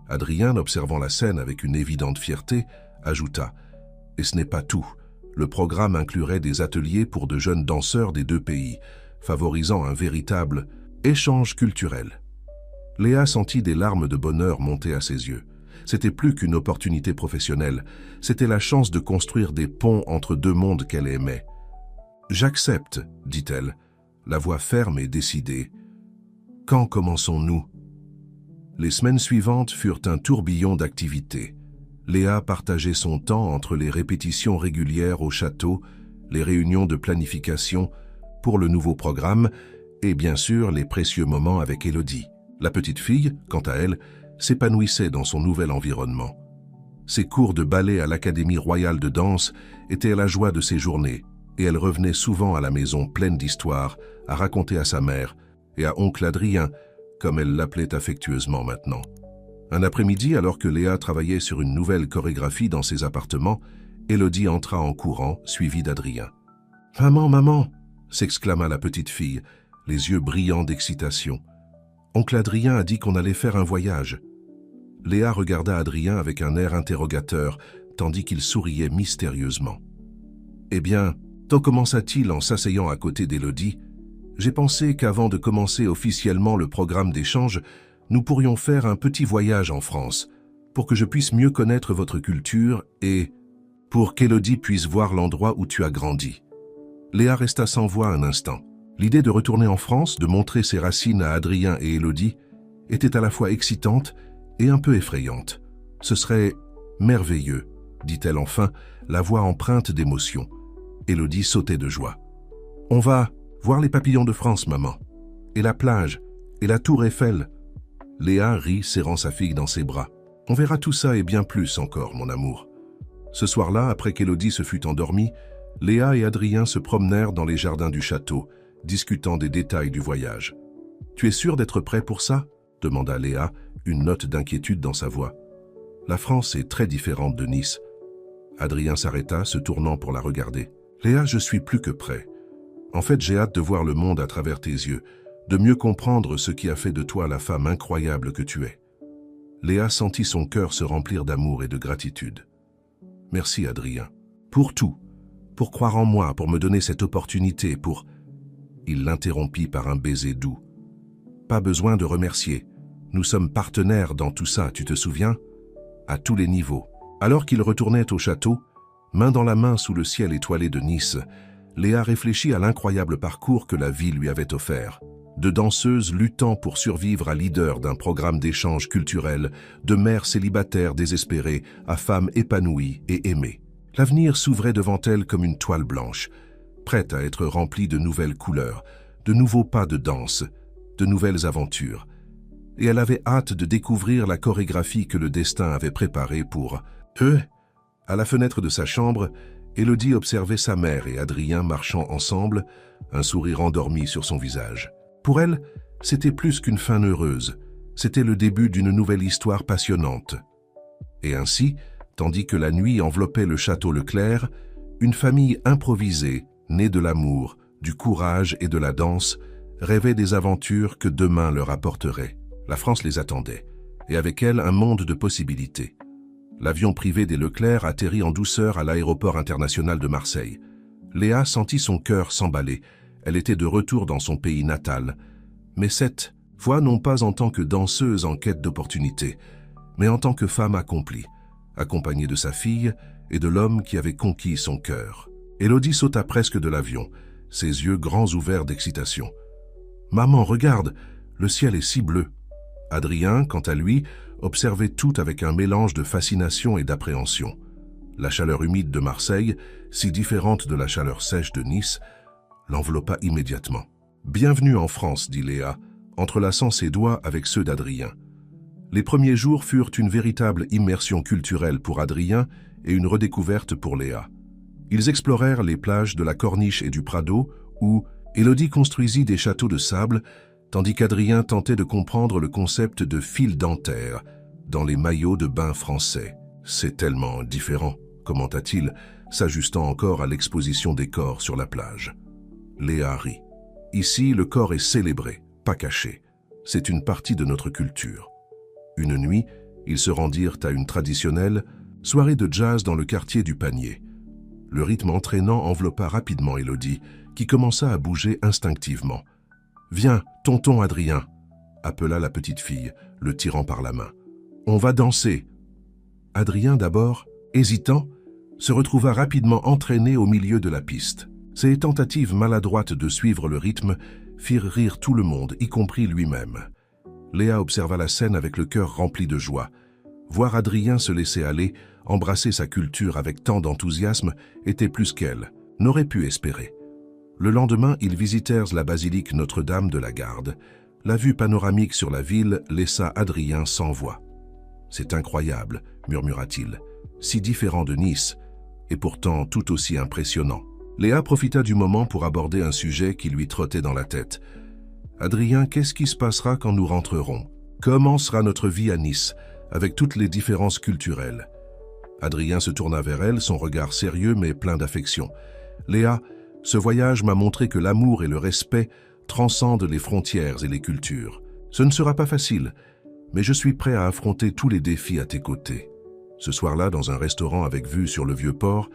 Adrien, observant la scène avec une évidente fierté, ajouta « Et ce n'est pas tout. Le programme inclurait des ateliers pour de jeunes danseurs des deux pays, favorisant un véritable échange culturel. » Léa sentit des larmes de bonheur monter à ses yeux. C'était plus qu'une opportunité professionnelle, c'était la chance de construire des ponts entre deux mondes qu'elle aimait. « J'accepte, » dit-elle, la voix ferme et décidée. « Quand commençons-nous » Les semaines suivantes furent un tourbillon d'activités. Léa partageait son temps entre les répétitions régulières au château, les réunions de planification pour le nouveau programme et bien sûr les précieux moments avec Élodie. La petite fille, quant à elle, s'épanouissait dans son nouvel environnement. Ses cours de ballet à l'Académie royale de danse étaient la joie de ses journées, et elle revenait souvent à la maison pleine d'histoires à raconter à sa mère et à oncle Adrien, comme elle l'appelait affectueusement maintenant. Un après-midi, alors que Léa travaillait sur une nouvelle chorégraphie dans ses appartements, Élodie entra en courant, suivie d'Adrien. « Maman, maman !» s'exclama la petite fille, les yeux brillants d'excitation. « Oncle Adrien a dit qu'on allait faire un voyage. » Léa regarda Adrien avec un air interrogateur, tandis qu'il souriait mystérieusement. « Eh bien, tant commença-t-il en s'asseyant à côté d'Élodie, j'ai pensé qu'avant de commencer officiellement le programme d'échange, nous pourrions faire un petit voyage en France, pour que je puisse mieux connaître votre culture et pour qu'Élodie puisse voir l'endroit où tu as grandi. » Léa resta sans voix un instant. L'idée de retourner en France, de montrer ses racines à Adrien et Élodie, était à la fois excitante et un peu effrayante. « Ce serait merveilleux, » dit-elle enfin, la voix empreinte d'émotion. Élodie sautait de joie. « On va voir les papillons de France, maman, et la plage, et la tour Eiffel. » Léa rit, serrant sa fille dans ses bras. « On verra tout ça et bien plus encore, mon amour. » Ce soir-là, après qu'Élodie se fut endormie, Léa et Adrien se promenèrent dans les jardins du château, discutant des détails du voyage. « Tu es sûr d'être prêt pour ça ?» demanda Léa, une note d'inquiétude dans sa voix. « La France est très différente de Nice. » Adrien s'arrêta, se tournant pour la regarder. « Léa, je suis plus que prêt. En fait, j'ai hâte de voir le monde à travers tes yeux, de mieux comprendre ce qui a fait de toi la femme incroyable que tu es. » Léa sentit son cœur se remplir d'amour et de gratitude. « Merci, Adrien. Pour tout. Pour croire en moi, pour me donner cette opportunité, pour... » Il l'interrompit par un baiser doux. « Pas besoin de remercier. Nous sommes partenaires dans tout ça, tu te souviens? À tous les niveaux. » Alors qu'il retournait au château, main dans la main sous le ciel étoilé de Nice, Léa réfléchit à l'incroyable parcours que la vie lui avait offert. De danseuse luttant pour survivre à leader d'un programme d'échange culturel, de mère célibataire désespérée à femme épanouie et aimée. L'avenir s'ouvrait devant elle comme une toile blanche, prête à être remplie de nouvelles couleurs, de nouveaux pas de danse, de nouvelles aventures. Et elle avait hâte de découvrir la chorégraphie que le destin avait préparée pour eux. À la fenêtre de sa chambre, Élodie observait sa mère et Adrien marchant ensemble, un sourire endormi sur son visage. Pour elle, c'était plus qu'une fin heureuse, c'était le début d'une nouvelle histoire passionnante. Et ainsi, tandis que la nuit enveloppait le château Leclerc, une famille improvisée, née de l'amour, du courage et de la danse, rêvait des aventures que demain leur apporterait. La France les attendait, et avec elle un monde de possibilités. L'avion privé des Leclerc atterrit en douceur à l'aéroport international de Marseille. Léa sentit son cœur s'emballer. Elle était de retour dans son pays natal, mais cette fois non pas en tant que danseuse en quête d'opportunités, mais en tant que femme accomplie, accompagnée de sa fille et de l'homme qui avait conquis son cœur. Élodie sauta presque de l'avion, ses yeux grands ouverts d'excitation. « Maman, regarde, le ciel est si bleu !» Adrien, quant à lui, observait tout avec un mélange de fascination et d'appréhension. La chaleur humide de Marseille, si différente de la chaleur sèche de Nice, l'enveloppa immédiatement. « Bienvenue en France », dit Léa, entrelaçant ses doigts avec ceux d'Adrien. Les premiers jours furent une véritable immersion culturelle pour Adrien et une redécouverte pour Léa. Ils explorèrent les plages de la Corniche et du Prado, où Élodie construisit des châteaux de sable, tandis qu'Adrien tentait de comprendre le concept de fil dentaire dans les maillots de bain français. « C'est tellement différent », commenta-t-il, s'ajustant encore à l'exposition des corps sur la plage. Léa rit. « Ici, le corps est célébré, pas caché. C'est une partie de notre culture. » Une nuit, ils se rendirent à une traditionnelle soirée de jazz dans le quartier du Panier. Le rythme entraînant enveloppa rapidement Élodie, qui commença à bouger instinctivement. « Viens, tonton Adrien !» appela la petite fille, le tirant par la main. « On va danser !» Adrien, d'abord, hésitant, se retrouva rapidement entraîné au milieu de la piste. Ses tentatives maladroites de suivre le rythme firent rire tout le monde, y compris lui-même. Léa observa la scène avec le cœur rempli de joie. Voir Adrien se laisser aller, embrasser sa culture avec tant d'enthousiasme, était plus qu'elle n'aurait pu espérer. Le lendemain, ils visitèrent la basilique Notre-Dame de la Garde. La vue panoramique sur la ville laissa Adrien sans voix. « C'est incroyable », murmura-t-il, « si différent de Nice, et pourtant tout aussi impressionnant. » Léa profita du moment pour aborder un sujet qui lui trottait dans la tête. « Adrien, qu'est-ce qui se passera quand nous rentrerons? Comment sera notre vie à Nice, avec toutes les différences culturelles ?» Adrien se tourna vers elle, son regard sérieux mais plein d'affection. « Léa, ce voyage m'a montré que l'amour et le respect transcendent les frontières et les cultures. Ce ne sera pas facile, mais je suis prêt à affronter tous les défis à tes côtés. » Ce soir-là, dans un restaurant avec vue sur le Vieux-Port,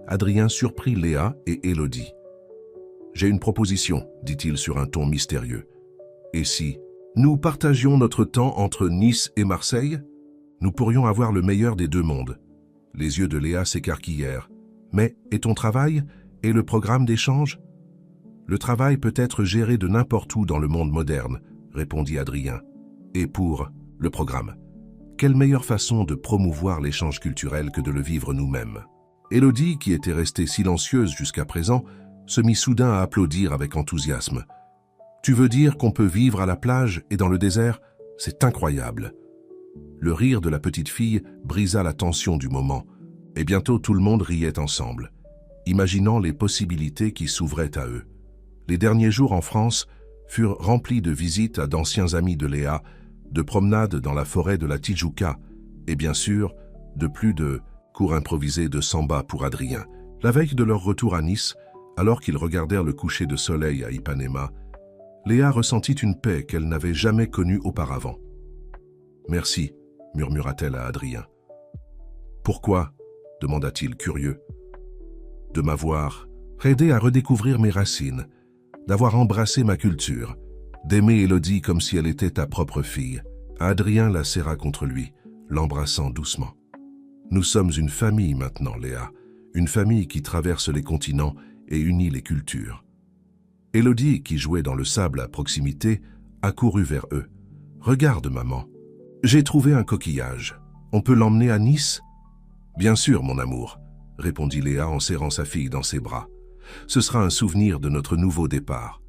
Adrien surprit Léa et Élodie. « J'ai une proposition, » dit-il sur un ton mystérieux. « Et si nous partagions notre temps entre Nice et Marseille? Nous pourrions avoir le meilleur des deux mondes. » Les yeux de Léa s'écarquillèrent. « Mais, et ton travail? Et le programme d'échange? » « Le travail peut être géré de n'importe où dans le monde moderne, » répondit Adrien. « Et pour le programme? Quelle meilleure façon de promouvoir l'échange culturel que de le vivre nous-mêmes? » Élodie, qui était restée silencieuse jusqu'à présent, se mit soudain à applaudir avec enthousiasme. « Tu veux dire qu'on peut vivre à la plage et dans le désert? C'est incroyable !» Le rire de la petite fille brisa la tension du moment, et bientôt tout le monde riait ensemble, imaginant les possibilités qui s'ouvraient à eux. Les derniers jours en France furent remplis de visites à d'anciens amis de Léa, de promenades dans la forêt de la Tijuca, et bien sûr, de plus de cours improvisé de samba pour Adrien. La veille de leur retour à Nice, alors qu'ils regardèrent le coucher de soleil à Ipanema, Léa ressentit une paix qu'elle n'avait jamais connue auparavant. « Merci », murmura-t-elle à Adrien. « Pourquoi ?» demanda-t-il curieux. « De m'avoir aidé à redécouvrir mes racines, d'avoir embrassé ma culture, d'aimer Élodie comme si elle était ta propre fille. » Adrien la serra contre lui, l'embrassant doucement. « Nous sommes une famille maintenant, Léa, une famille qui traverse les continents et unit les cultures. » Élodie, qui jouait dans le sable à proximité, accourut vers eux. « Regarde, maman, j'ai trouvé un coquillage. On peut l'emmener à Nice ?»« Bien sûr, mon amour, » répondit Léa en serrant sa fille dans ses bras. « Ce sera un souvenir de notre nouveau départ. »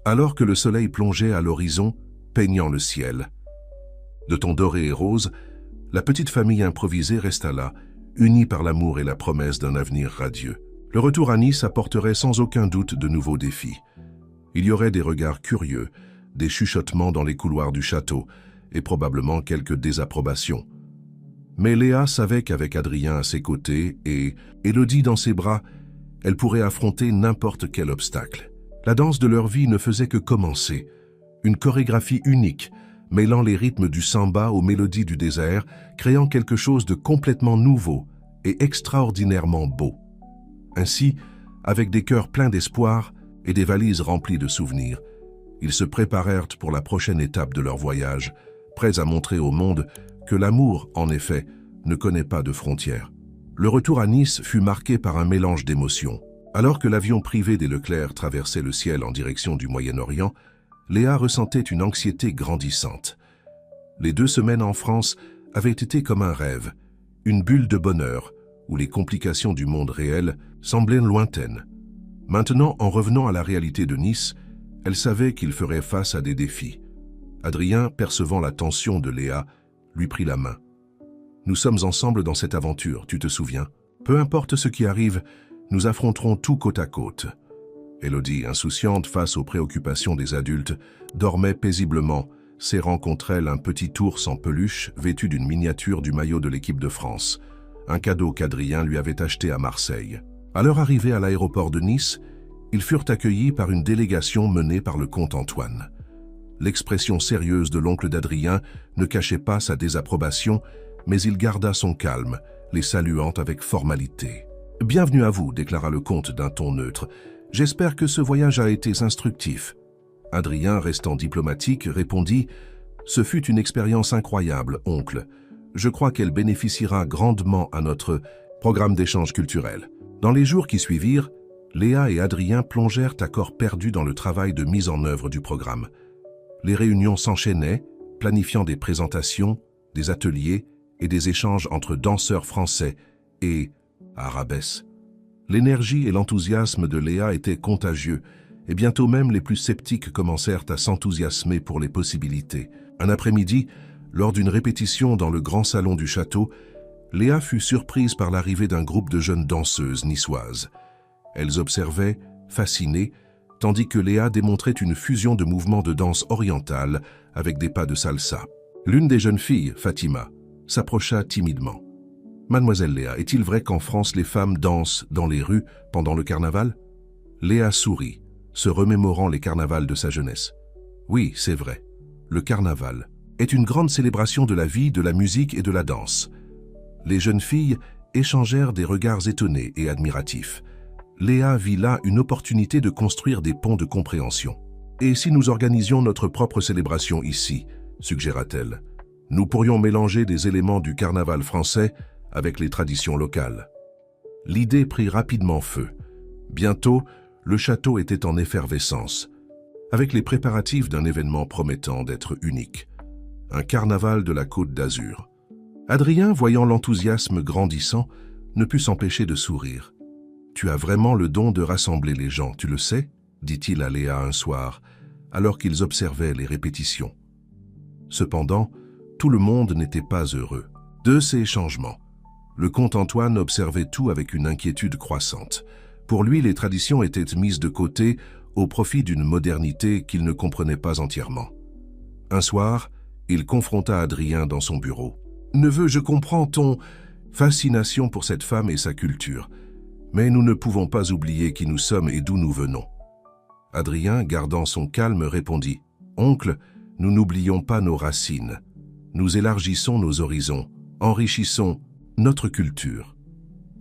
Alors que le soleil plongeait à l'horizon, peignant le ciel, de tons dorés et roses, la petite famille improvisée resta là, unie par l'amour et la promesse d'un avenir radieux. Le retour à Nice apporterait sans aucun doute de nouveaux défis. Il y aurait des regards curieux, des chuchotements dans les couloirs du château, et probablement quelques désapprobations. Mais Léa savait qu'avec Adrien à ses côtés et Élodie dans ses bras, elle pourrait affronter n'importe quel obstacle. La danse de leur vie ne faisait que commencer. Une chorégraphie unique, mêlant les rythmes du samba aux mélodies du désert, créant quelque chose de complètement nouveau et extraordinairement beau. Ainsi, avec des cœurs pleins d'espoir et des valises remplies de souvenirs, ils se préparèrent pour la prochaine étape de leur voyage, prêts à montrer au monde que l'amour, en effet, ne connaît pas de frontières. Le retour à Nice fut marqué par un mélange d'émotions. Alors que l'avion privé des Leclerc traversait le ciel en direction du Moyen-Orient, Léa ressentait une anxiété grandissante. Les 2 semaines en France avaient été comme un rêve, une bulle de bonheur, où les complications du monde réel semblaient lointaines. Maintenant, en revenant à la réalité de Nice, elle savait qu'il ferait face à des défis. Adrien, percevant la tension de Léa, lui prit la main. « Nous sommes ensemble dans cette aventure, tu te souviens? Peu importe ce qui arrive, nous affronterons tout côte à côte. » Élodie, insouciante face aux préoccupations des adultes, dormait paisiblement, serrant contre elle un petit ours en peluche vêtu d'une miniature du maillot de l'équipe de France, un cadeau qu'Adrien lui avait acheté à Marseille. À leur arrivée à l'aéroport de Nice, ils furent accueillis par une délégation menée par le comte Antoine. L'expression sérieuse de l'oncle d'Adrien ne cachait pas sa désapprobation, mais il garda son calme, les saluant avec formalité. « Bienvenue à vous », déclara le comte d'un ton neutre. « J'espère que ce voyage a été instructif. » Adrien, restant diplomatique, répondit « Ce fut une expérience incroyable, oncle. Je crois qu'elle bénéficiera grandement à notre programme d'échange culturel. » Dans les jours qui suivirent, Léa et Adrien plongèrent à corps perdu dans le travail de mise en œuvre du programme. Les réunions s'enchaînaient, planifiant des présentations, des ateliers et des échanges entre danseurs français et arabesques. L'énergie et l'enthousiasme de Léa étaient contagieux, et bientôt même les plus sceptiques commencèrent à s'enthousiasmer pour les possibilités. Un après-midi, lors d'une répétition dans le grand salon du château, Léa fut surprise par l'arrivée d'un groupe de jeunes danseuses niçoises. Elles observaient, fascinées, tandis que Léa démontrait une fusion de mouvements de danse orientale avec des pas de salsa. L'une des jeunes filles, Fatima, s'approcha timidement. « Mademoiselle Léa, est-il vrai qu'en France les femmes dansent dans les rues pendant le carnaval ?» Léa sourit, se remémorant les carnavals de sa jeunesse. « Oui, c'est vrai. Le carnaval est une grande célébration de la vie, de la musique et de la danse. » Les jeunes filles échangèrent des regards étonnés et admiratifs. Léa vit là une opportunité de construire des ponts de compréhension. « Et si nous organisions notre propre célébration ici ?» suggéra-t-elle. « Nous pourrions mélanger des éléments du carnaval français avec les traditions locales. » L'idée prit rapidement feu. Bientôt, le château était en effervescence, avec les préparatifs d'un événement promettant d'être unique. Un carnaval de la Côte d'Azur. Adrien, voyant l'enthousiasme grandissant, ne put s'empêcher de sourire. « Tu as vraiment le don de rassembler les gens, tu le sais ?» dit-il à Léa un soir, alors qu'ils observaient les répétitions. Cependant, tout le monde n'était pas heureux de ces changements. Le comte Antoine observait tout avec une inquiétude croissante. Pour lui, les traditions étaient mises de côté au profit d'une modernité qu'il ne comprenait pas entièrement. Un soir, il confronta Adrien dans son bureau. « Neveu, je comprends ton fascination pour cette femme et sa culture. Mais nous ne pouvons pas oublier qui nous sommes et d'où nous venons. Adrien, gardant son calme, répondit « Oncle, nous n'oublions pas nos racines. Nous élargissons nos horizons, enrichissons notre culture.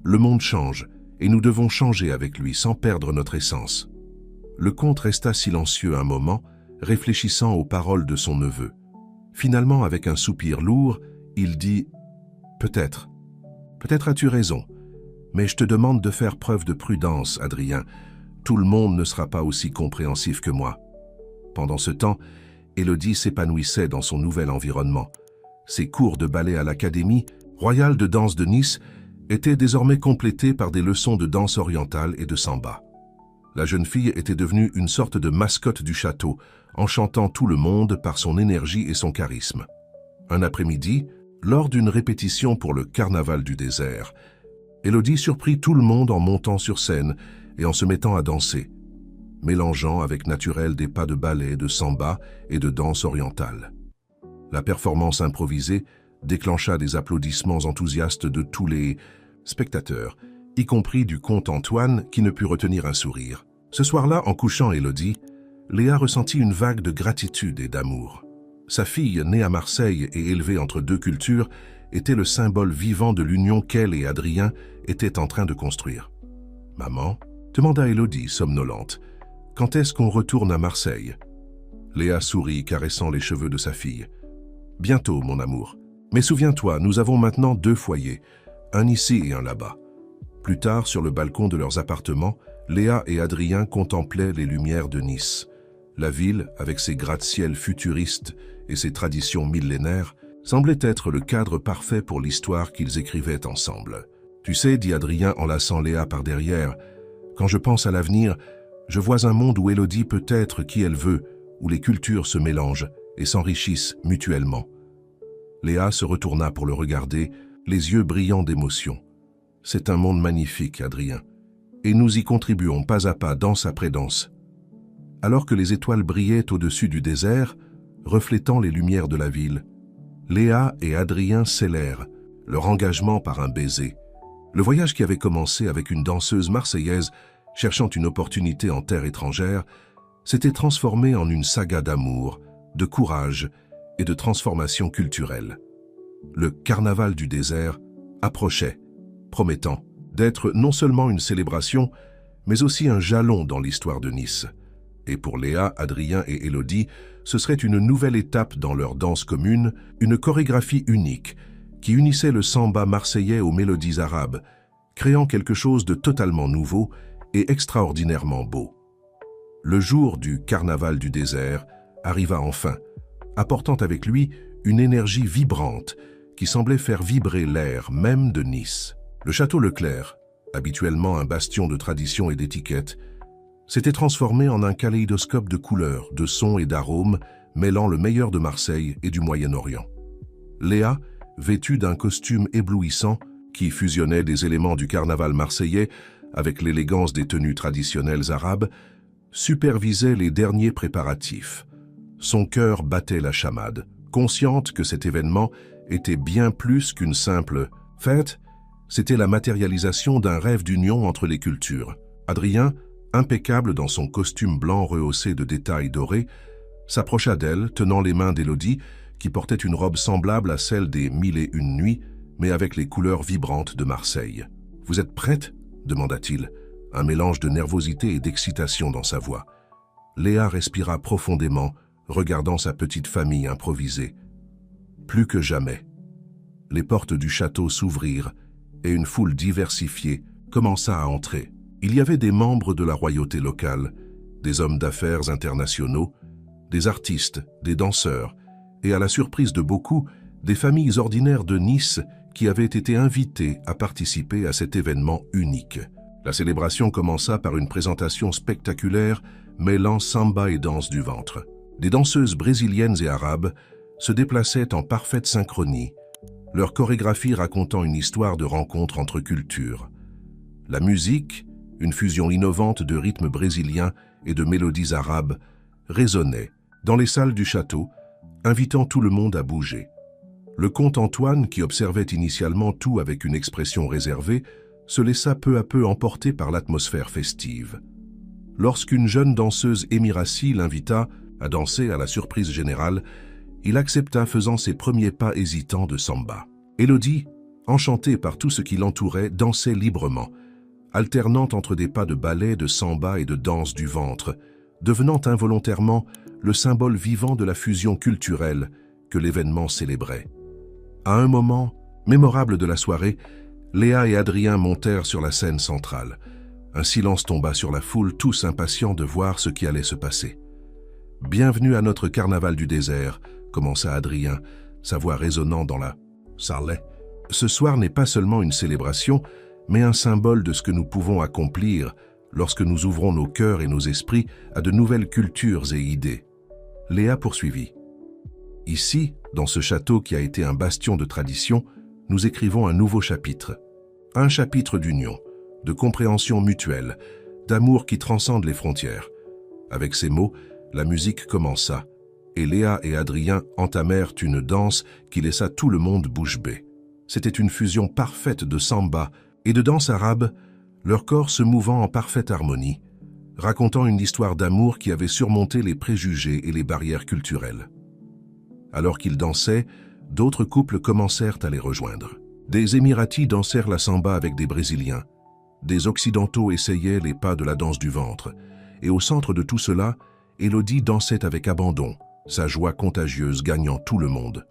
Le monde change, et nous devons changer avec lui sans perdre notre essence. » Le comte resta silencieux un moment, réfléchissant aux paroles de son neveu. Finalement, avec un soupir lourd, il dit « Peut-être as-tu raison, mais je te demande de faire preuve de prudence, Adrien. Tout le monde ne sera pas aussi compréhensif que moi. » Pendant ce temps, Élodie s'épanouissait dans son nouvel environnement. Ses cours de ballet à l'Académie royale de danse de Nice étaient désormais complétés par des leçons de danse orientale et de samba. La jeune fille était devenue une sorte de mascotte du château, enchantant tout le monde par son énergie et son charisme. Un après-midi, lors d'une répétition pour le carnaval du désert, Élodie surprit tout le monde en montant sur scène et en se mettant à danser, mélangeant avec naturel des pas de ballet, de samba et de danse orientale. La performance improvisée déclencha des applaudissements enthousiastes de tous les spectateurs, y compris du comte Antoine qui ne put retenir un sourire. Ce soir-là, en couchant Élodie, Léa ressentit une vague de gratitude et d'amour. Sa fille, née à Marseille et élevée entre deux cultures, était le symbole vivant de l'union qu'elle et Adrien étaient en train de construire. « Maman » demanda Élodie, somnolente, « quand est-ce qu'on retourne à Marseille ?» Léa sourit, caressant les cheveux de sa fille. « Bientôt, mon amour. Mais souviens-toi, nous avons maintenant 2 foyers, un ici et un là-bas. » Plus tard, sur le balcon de leurs appartements, Léa et Adrien contemplaient les lumières de Nice. La ville, avec ses gratte-ciels futuristes et ses traditions millénaires, semblait être le cadre parfait pour l'histoire qu'ils écrivaient ensemble. « Tu sais, dit Adrien en laçant Léa par derrière, quand je pense à l'avenir, je vois un monde où Élodie peut être qui elle veut, où les cultures se mélangent et s'enrichissent mutuellement. » Léa se retourna pour le regarder, les yeux brillants d'émotion. « C'est un monde magnifique, Adrien, et nous y contribuons pas à pas, danse après danse. » Alors que les étoiles brillaient au-dessus du désert, reflétant les lumières de la ville, Léa et Adrien scellèrent leur engagement par un baiser. Le voyage qui avait commencé avec une danseuse marseillaise cherchant une opportunité en terre étrangère s'était transformé en une saga d'amour, de courage et de transformation culturelle. Le carnaval du désert approchait, promettant d'être non seulement une célébration, mais aussi un jalon dans l'histoire de Nice. Et pour Léa, Adrien et Élodie, ce serait une nouvelle étape dans leur danse commune, une chorégraphie unique qui unissait le samba marseillais aux mélodies arabes, créant quelque chose de totalement nouveau et extraordinairement beau. Le jour du carnaval du désert arriva enfin, apportant avec lui une énergie vibrante qui semblait faire vibrer l'air même de Nice. Le château Leclerc, habituellement un bastion de tradition et d'étiquette, s'était transformé en un kaléidoscope de couleurs, de sons et d'arômes mêlant le meilleur de Marseille et du Moyen-Orient. Léa, vêtue d'un costume éblouissant qui fusionnait des éléments du carnaval marseillais avec l'élégance des tenues traditionnelles arabes, supervisait les derniers préparatifs. Son cœur battait la chamade, consciente que cet événement était bien plus qu'une simple fête, c'était la matérialisation d'un rêve d'union entre les cultures. Adrien, impeccable dans son costume blanc rehaussé de détails dorés, s'approcha d'elle, tenant les mains d'Élodie, qui portait une robe semblable à celle des 1001 nuits, mais avec les couleurs vibrantes de Marseille. « Vous êtes prête ?» demanda-t-il, un mélange de nervosité et d'excitation dans sa voix. Léa respira profondément, regardant sa petite famille improvisée. Plus que jamais. Les portes du château s'ouvrirent et une foule diversifiée commença à entrer. Il y avait des membres de la royauté locale, des hommes d'affaires internationaux, des artistes, des danseurs, et à la surprise de beaucoup, des familles ordinaires de Nice qui avaient été invitées à participer à cet événement unique. La célébration commença par une présentation spectaculaire mêlant samba et danse du ventre. Des danseuses brésiliennes et arabes se déplaçaient en parfaite synchronie, leur chorégraphie racontant une histoire de rencontre entre cultures. La musique, une fusion innovante de rythmes brésiliens et de mélodies arabes, résonnait dans les salles du château, invitant tout le monde à bouger. Le comte Antoine, qui observait initialement tout avec une expression réservée, se laissa peu à peu emporter par l'atmosphère festive. Lorsqu'une jeune danseuse émiratie l'invita à danser à la surprise générale, il accepta, faisant ses premiers pas hésitants de samba. Élodie, enchantée par tout ce qui l'entourait, dansait librement, alternant entre des pas de ballet, de samba et de danse du ventre, devenant involontairement le symbole vivant de la fusion culturelle que l'événement célébrait. À un moment mémorable de la soirée, Léa et Adrien montèrent sur la scène centrale. Un silence tomba sur la foule, tous impatients de voir ce qui allait se passer. « Bienvenue à notre carnaval du désert », commença Adrien, sa voix résonnant dans la salle. « Ce soir n'est pas seulement une célébration, mais un symbole de ce que nous pouvons accomplir lorsque nous ouvrons nos cœurs et nos esprits à de nouvelles cultures et idées. » Léa poursuivit. « Ici, dans ce château qui a été un bastion de tradition, nous écrivons un nouveau chapitre. Un chapitre d'union, de compréhension mutuelle, d'amour qui transcende les frontières. » Avec ces mots, la musique commença, et Léa et Adrien entamèrent une danse qui laissa tout le monde bouche bée. C'était une fusion parfaite de samba et de danse arabe, leurs corps se mouvant en parfaite harmonie, racontant une histoire d'amour qui avait surmonté les préjugés et les barrières culturelles. Alors qu'ils dansaient, d'autres couples commencèrent à les rejoindre. Des Émiratis dansèrent la samba avec des Brésiliens. Des Occidentaux essayaient les pas de la danse du ventre. Et au centre de tout cela, Élodie dansait avec abandon, sa joie contagieuse gagnant tout le monde.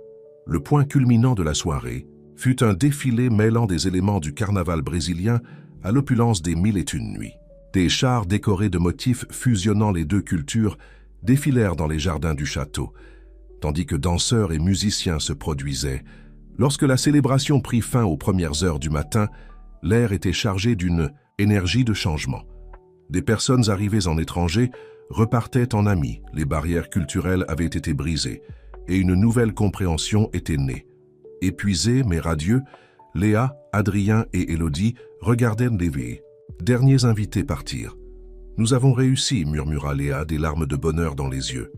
Le point culminant de la soirée fut un défilé mêlant des éléments du carnaval brésilien à l'opulence des 1001 nuits. Des chars décorés de motifs fusionnant les deux cultures défilèrent dans les jardins du château, tandis que danseurs et musiciens se produisaient. Lorsque la célébration prit fin aux premières heures du matin, l'air était chargé d'une énergie de changement. Des personnes arrivées en étranger repartaient en amis, les barrières culturelles avaient été brisées, et une nouvelle compréhension était née. Épuisés mais radieux, Léa, Adrien et Élodie regardèrent les derniers invités partir. « Nous avons réussi », murmura Léa, des larmes de bonheur dans les yeux.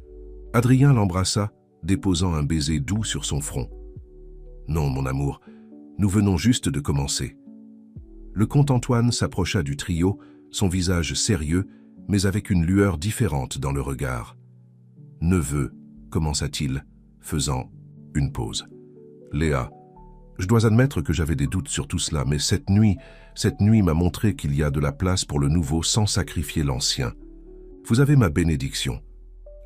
Adrien l'embrassa, déposant un baiser doux sur son front. « Non, mon amour, nous venons juste de commencer. » Le comte Antoine s'approcha du trio, son visage sérieux, mais avec une lueur différente dans le regard. « Neveu, commença-t-il, faisant une pause. « Léa, je dois admettre que j'avais des doutes sur tout cela, mais cette nuit m'a montré qu'il y a de la place pour le nouveau sans sacrifier l'ancien. Vous avez ma bénédiction. »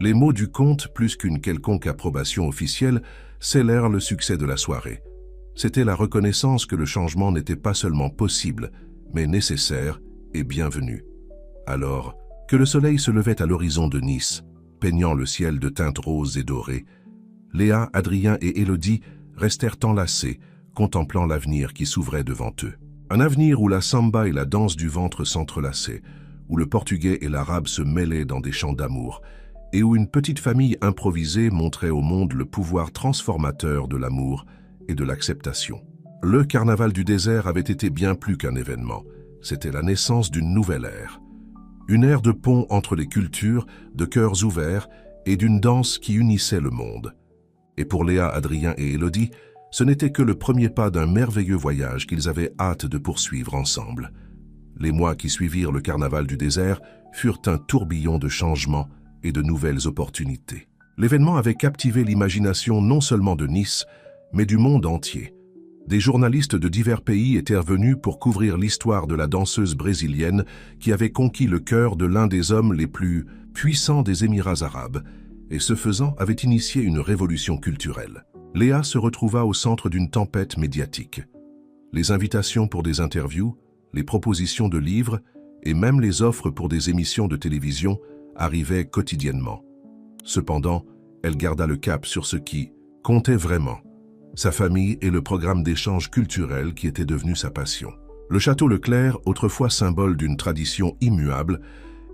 Les mots du comte, plus qu'une quelconque approbation officielle, scellèrent le succès de la soirée. C'était la reconnaissance que le changement n'était pas seulement possible, mais nécessaire et bienvenu. Alors que le soleil se levait à l'horizon de Nice, peignant le ciel de teintes roses et dorées, Léa, Adrien et Élodie restèrent enlacés, contemplant l'avenir qui s'ouvrait devant eux. Un avenir où la samba et la danse du ventre s'entrelaçaient, où le portugais et l'arabe se mêlaient dans des chants d'amour, et où une petite famille improvisée montrait au monde le pouvoir transformateur de l'amour et de l'acceptation. Le carnaval du désert avait été bien plus qu'un événement. C'était la naissance d'une nouvelle ère. Une ère de pont entre les cultures, de cœurs ouverts et d'une danse qui unissait le monde. Et pour Léa, Adrien et Élodie, ce n'était que le premier pas d'un merveilleux voyage qu'ils avaient hâte de poursuivre ensemble. Les mois qui suivirent le carnaval du désert furent un tourbillon de changements et de nouvelles opportunités. L'événement avait captivé l'imagination non seulement de Nice, mais du monde entier. Des journalistes de divers pays étaient venus pour couvrir l'histoire de la danseuse brésilienne qui avait conquis le cœur de l'un des hommes les plus puissants des Émirats arabes, et ce faisant avait initié une révolution culturelle. Léa se retrouva au centre d'une tempête médiatique. Les invitations pour des interviews, les propositions de livres et même les offres pour des émissions de télévision arrivaient quotidiennement. Cependant, elle garda le cap sur ce qui comptait vraiment, sa famille et le programme d'échange culturel qui était devenu sa passion. Le château Leclerc, autrefois symbole d'une tradition immuable,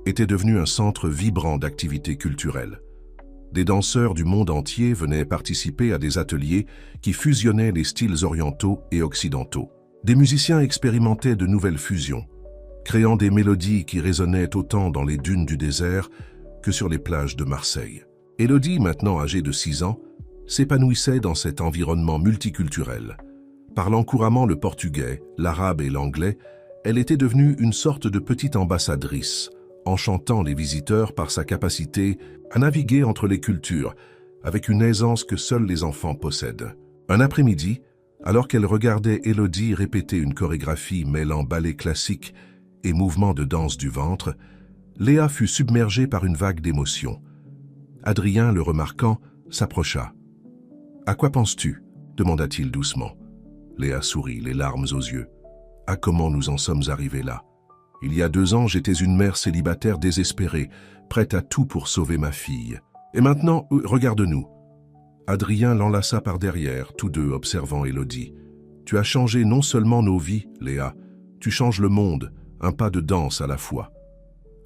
était devenu un centre vibrant d'activités culturelles. Des danseurs du monde entier venaient participer à des ateliers qui fusionnaient les styles orientaux et occidentaux. Des musiciens expérimentaient de nouvelles fusions, créant des mélodies qui résonnaient autant dans les dunes du désert que sur les plages de Marseille. Élodie, maintenant âgée de 6 ans, s'épanouissait dans cet environnement multiculturel. Parlant couramment le portugais, l'arabe et l'anglais, elle était devenue une sorte de petite ambassadrice, enchantant les visiteurs par sa capacité à naviguer entre les cultures, avec une aisance que seuls les enfants possèdent. Un après-midi, alors qu'elle regardait Élodie répéter une chorégraphie mêlant ballet classique et mouvements de danse du ventre, Léa fut submergée par une vague d'émotion. Adrien, le remarquant, s'approcha. « À quoi penses-tu » demanda-t-il doucement. Léa sourit, les larmes aux yeux. « À comment nous en sommes arrivés là. Il y a 2 ans, j'étais une mère célibataire désespérée, prête à tout pour sauver ma fille. Et maintenant, regarde-nous. » Adrien l'enlaça par derrière, tous deux observant Élodie. « Tu as changé non seulement nos vies, Léa, tu changes le monde, un pas de danse à la fois. »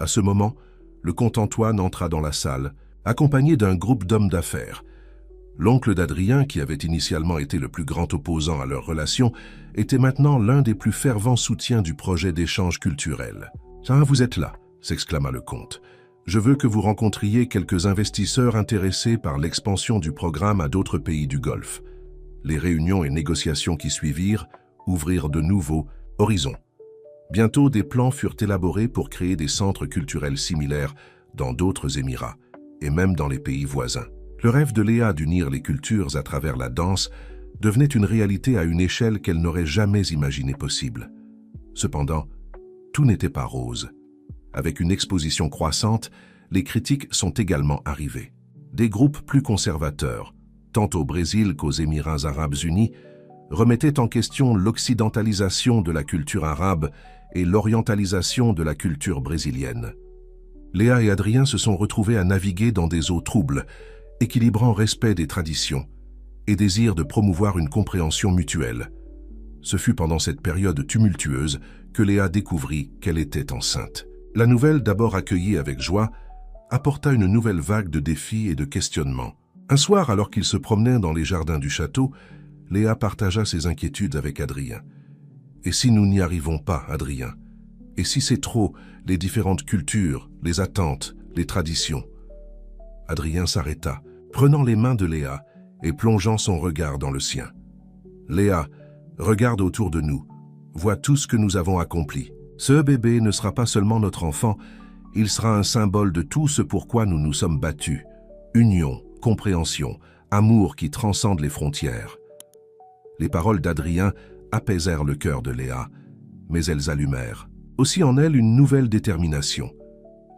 À ce moment, le comte Antoine entra dans la salle, accompagné d'un groupe d'hommes d'affaires. L'oncle d'Adrien, qui avait initialement été le plus grand opposant à leur relation, était maintenant l'un des plus fervents soutiens du projet d'échange culturel. « Ah, vous êtes là !» s'exclama le comte. « Je veux que vous rencontriez quelques investisseurs intéressés par l'expansion du programme à d'autres pays du Golfe. » Les réunions et négociations qui suivirent ouvrirent de nouveaux horizons. Bientôt, des plans furent élaborés pour créer des centres culturels similaires dans d'autres Émirats, et même dans les pays voisins. Le rêve de Léa d'unir les cultures à travers la danse devenait une réalité à une échelle qu'elle n'aurait jamais imaginée possible. Cependant, tout n'était pas rose. Avec une exposition croissante, les critiques sont également arrivées. Des groupes plus conservateurs, tant au Brésil qu'aux Émirats arabes unis, remettaient en question l'occidentalisation de la culture arabe et l'orientalisation de la culture brésilienne. Léa et Adrien se sont retrouvés à naviguer dans des eaux troubles, équilibrant respect des traditions et désir de promouvoir une compréhension mutuelle. Ce fut pendant cette période tumultueuse que Léa découvrit qu'elle était enceinte. La nouvelle, d'abord accueillie avec joie, apporta une nouvelle vague de défis et de questionnements. Un soir, alors qu'ils se promenaient dans les jardins du château, Léa partagea ses inquiétudes avec Adrien. « Et si nous n'y arrivons pas, Adrien? Et si c'est trop, les différentes cultures, les attentes, les traditions ?» Adrien s'arrêta, prenant les mains de Léa et plongeant son regard dans le sien. « Léa, regarde autour de nous, vois tout ce que nous avons accompli. Ce bébé ne sera pas seulement notre enfant, il sera un symbole de tout ce pourquoi nous nous sommes battus. Union, compréhension, amour qui transcende les frontières. » Les paroles d'Adrien apaisèrent le cœur de Léa, mais elles allumèrent aussi en elle une nouvelle détermination.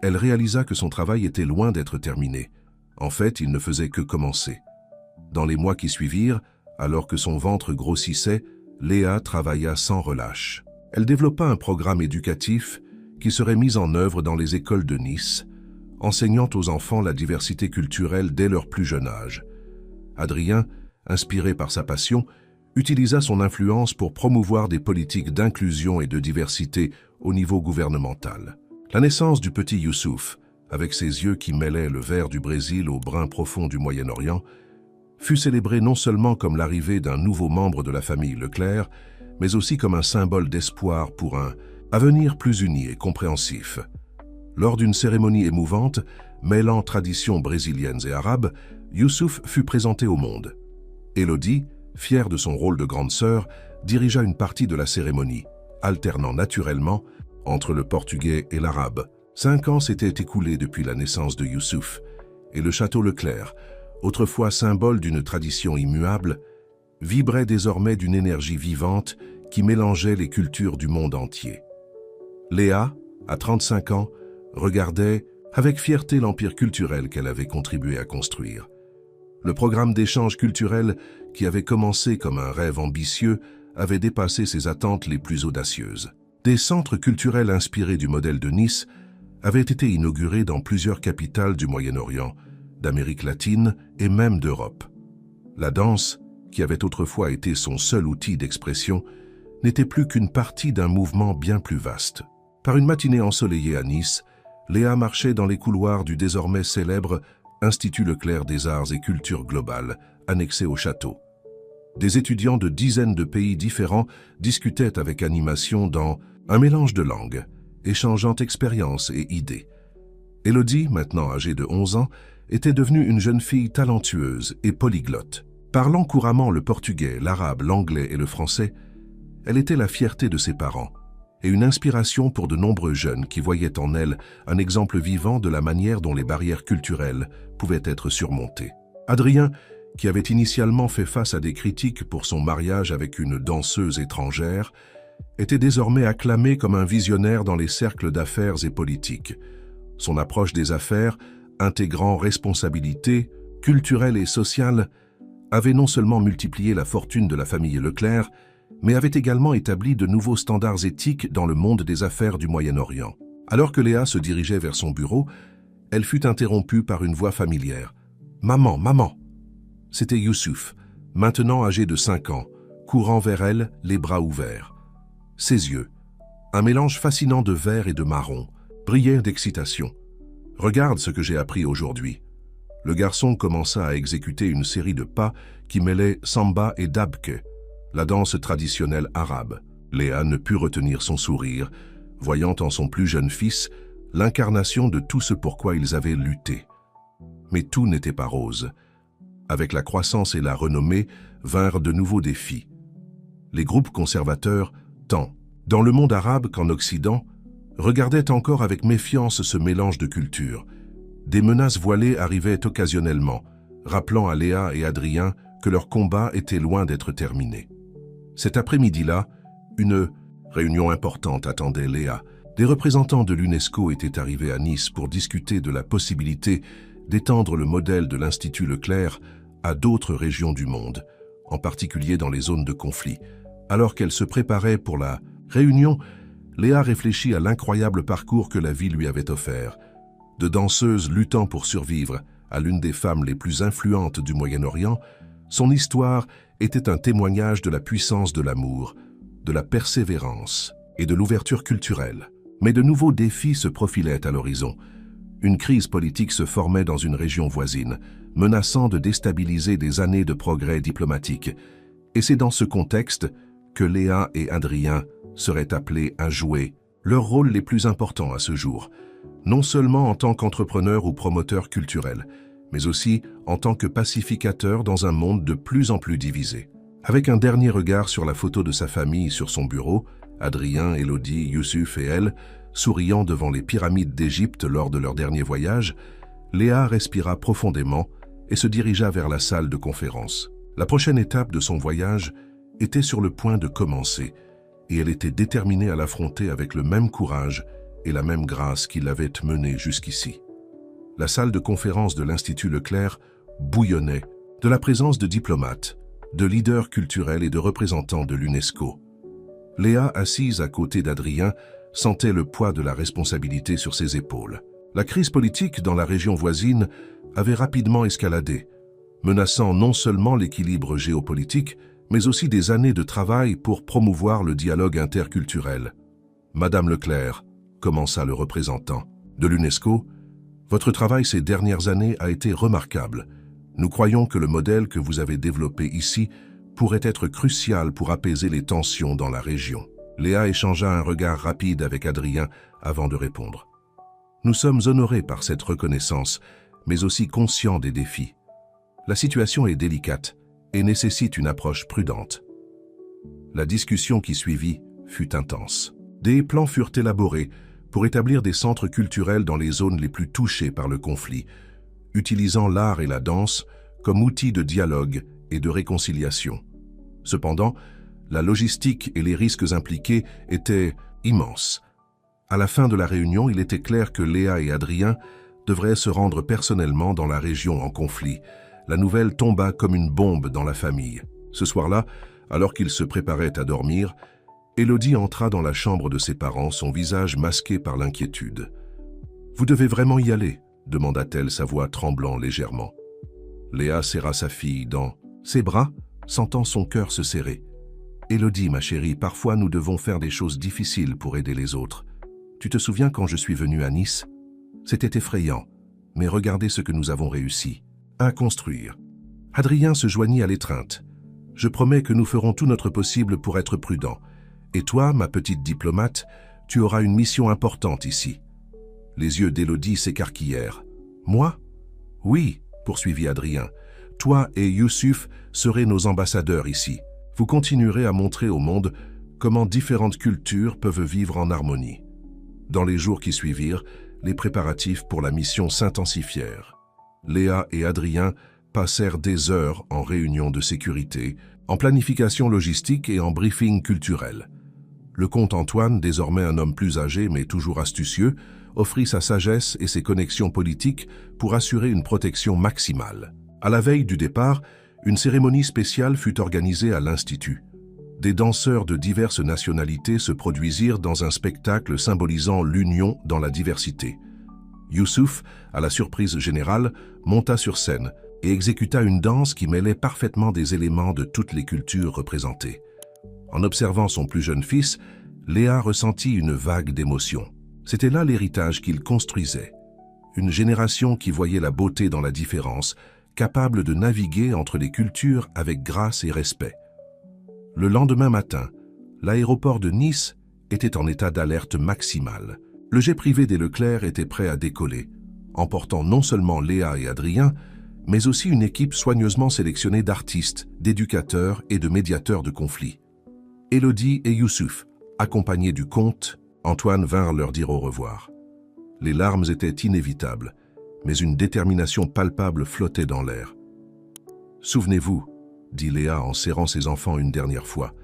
Elle réalisa que son travail était loin d'être terminé. En fait, il ne faisait que commencer. Dans les mois qui suivirent, alors que son ventre grossissait, Léa travailla sans relâche. Elle développa un programme éducatif qui serait mis en œuvre dans les écoles de Nice, enseignant aux enfants la diversité culturelle dès leur plus jeune âge. Adrien, inspiré par sa passion, utilisa son influence pour promouvoir des politiques d'inclusion et de diversité au niveau gouvernemental. La naissance du petit Youssouf, avec ses yeux qui mêlaient le vert du Brésil au brun profond du Moyen-Orient, fut célébrée non seulement comme l'arrivée d'un nouveau membre de la famille Leclerc, mais aussi comme un symbole d'espoir pour un avenir plus uni et compréhensif. Lors d'une cérémonie émouvante, mêlant traditions brésiliennes et arabes, Youssouf fut présenté au monde. Élodie, fière de son rôle de grande sœur, dirigea une partie de la cérémonie, alternant naturellement entre le portugais et l'arabe. 5 ans s'étaient écoulés depuis la naissance de Youssouf, et le château Leclerc, autrefois symbole d'une tradition immuable, vibrait désormais d'une énergie vivante qui mélangeait les cultures du monde entier. Léa, à 35 ans, regardait avec fierté l'empire culturel qu'elle avait contribué à construire. Le programme d'échange culturel, qui avait commencé comme un rêve ambitieux, avait dépassé ses attentes les plus audacieuses. Des centres culturels inspirés du modèle de Nice avaient été inaugurés dans plusieurs capitales du Moyen-Orient, d'Amérique latine et même d'Europe. La danse, qui avait autrefois été son seul outil d'expression, n'était plus qu'une partie d'un mouvement bien plus vaste. Par une matinée ensoleillée à Nice, Léa marchait dans les couloirs du désormais célèbre Institut Leclerc des Arts et Cultures Globales, annexé au château. Des étudiants de dizaines de pays différents discutaient avec animation dans un mélange de langues, échangeant expériences et idées. Élodie, maintenant âgée de 11 ans, était devenue une jeune fille talentueuse et polyglotte. Parlant couramment le portugais, l'arabe, l'anglais et le français, elle était la fierté de ses parents et une inspiration pour de nombreux jeunes qui voyaient en elle un exemple vivant de la manière dont les barrières culturelles pouvaient être surmontées. Adrien, qui avait initialement fait face à des critiques pour son mariage avec une danseuse étrangère, était désormais acclamé comme un visionnaire dans les cercles d'affaires et politiques. Son approche des affaires, intégrant responsabilités culturelles et sociales, avait non seulement multiplié la fortune de la famille Leclerc, mais avait également établi de nouveaux standards éthiques dans le monde des affaires du Moyen-Orient. Alors que Léa se dirigeait vers son bureau, elle fut interrompue par une voix familière. « Maman, maman !» C'était Youssouf, maintenant âgé de 5 ans, courant vers elle, les bras ouverts. Ses yeux, un mélange fascinant de vert et de marron, brillaient d'excitation. « Regarde ce que j'ai appris aujourd'hui. » Le garçon commença à exécuter une série de pas qui mêlaient samba et dabke, la danse traditionnelle arabe. Léa ne put retenir son sourire, voyant en son plus jeune fils l'incarnation de tout ce pour quoi ils avaient lutté. Mais tout n'était pas rose. Avec la croissance et la renommée vinrent de nouveaux défis. Les groupes conservateurs, tant dans le monde arabe qu'en Occident, regardaient encore avec méfiance ce mélange de cultures. Des menaces voilées arrivaient occasionnellement, rappelant à Léa et Adrien que leur combat était loin d'être terminé. Cet après-midi-là, une réunion importante attendait Léa. Des représentants de l'UNESCO étaient arrivés à Nice pour discuter de la possibilité d'étendre le modèle de l'Institut Leclerc à d'autres régions du monde, en particulier dans les zones de conflit. Alors qu'elle se préparait pour la réunion, Léa réfléchit à l'incroyable parcours que la vie lui avait offert. De danseuse luttant pour survivre à l'une des femmes les plus influentes du Moyen-Orient, son histoire était un témoignage de la puissance de l'amour, de la persévérance et de l'ouverture culturelle. Mais de nouveaux défis se profilaient à l'horizon. Une crise politique se formait dans une région voisine, menaçant de déstabiliser des années de progrès diplomatique. Et c'est dans ce contexte que Léa et Adrien seraient appelés à jouer leurs rôles les plus importants à ce jour, non seulement en tant qu'entrepreneurs ou promoteurs culturels, mais aussi en tant que pacificateurs dans un monde de plus en plus divisé. Avec un dernier regard sur la photo de sa famille sur son bureau, Adrien, Élodie, Youssouf et elle, souriant devant les pyramides d'Égypte lors de leur dernier voyage, Léa respira profondément et se dirigea vers la salle de conférence. La prochaine étape de son voyage était sur le point de commencer, et elle était déterminée à l'affronter avec le même courage et la même grâce qui l'avait menée jusqu'ici. La salle de conférence de l'Institut Leclerc bouillonnait de la présence de diplomates, de leaders culturels et de représentants de l'UNESCO. Léa, assise à côté d'Adrien, sentait le poids de la responsabilité sur ses épaules. La crise politique dans la région voisine avait rapidement escaladé, menaçant non seulement l'équilibre géopolitique, mais aussi des années de travail pour promouvoir le dialogue interculturel. « Madame Leclerc », commença le représentant de l'UNESCO, « votre travail ces dernières années a été remarquable. Nous croyons que le modèle que vous avez développé ici pourrait être crucial pour apaiser les tensions dans la région. » Léa échangea un regard rapide avec Adrien avant de répondre. « Nous sommes honorés par cette reconnaissance, mais aussi conscients des défis. La situation est délicate et nécessite une approche prudente. » La discussion qui suivit fut intense. Des plans furent élaborés pour établir des centres culturels dans les zones les plus touchées par le conflit, utilisant l'art et la danse comme outils de dialogue et de réconciliation. Cependant, la logistique et les risques impliqués étaient immenses. À la fin de la réunion, il était clair que Léa et Adrien devraient se rendre personnellement dans la région en conflit. La nouvelle tomba comme une bombe dans la famille. Ce soir-là, alors qu'ils se préparaient à dormir, Élodie entra dans la chambre de ses parents, son visage masqué par l'inquiétude. « Vous devez vraiment y aller ?» demanda-t-elle, sa voix tremblant légèrement. Léa serra sa fille dans ses bras, sentant son cœur se serrer. « Élodie, ma chérie, parfois nous devons faire des choses difficiles pour aider les autres. Tu te souviens quand je suis venue à Nice? C'était effrayant, mais regardez ce que nous avons réussi à construire. » Adrien se joignit à l'étreinte. « Je promets que nous ferons tout notre possible pour être prudents. Et toi, ma petite diplomate, tu auras une mission importante ici. » Les yeux d'Élodie s'écarquillèrent. « Moi ? Oui, poursuivit Adrien, toi et Youssouf serez nos ambassadeurs ici. Vous continuerez à montrer au monde comment différentes cultures peuvent vivre en harmonie. Dans les jours qui suivirent, les préparatifs pour la mission s'intensifièrent. Léa et Adrien passèrent des heures en réunion de sécurité, en planification logistique et en briefing culturel. Le comte Antoine, désormais un homme plus âgé mais toujours astucieux, offrit sa sagesse et ses connexions politiques pour assurer une protection maximale. À la veille du départ, une cérémonie spéciale fut organisée à l'Institut. Des danseurs de diverses nationalités se produisirent dans un spectacle symbolisant l'union dans la diversité. Youssouf, à la surprise générale, monta sur scène et exécuta une danse qui mêlait parfaitement des éléments de toutes les cultures représentées. En observant son plus jeune fils, Léa ressentit une vague d'émotion. C'était là l'héritage qu'il construisait. Une génération qui voyait la beauté dans la différence, capable de naviguer entre les cultures avec grâce et respect. Le lendemain matin, l'aéroport de Nice était en état d'alerte maximale. Le jet privé des Leclerc était prêt à décoller, emportant non seulement Léa et Adrien, mais aussi une équipe soigneusement sélectionnée d'artistes, d'éducateurs et de médiateurs de conflits. Élodie et Youssouf, accompagnés du comte, Antoine vinrent leur dire au revoir. Les larmes étaient inévitables, mais une détermination palpable flottait dans l'air. « Souvenez-vous, dit Léa en serrant ses enfants une dernière fois,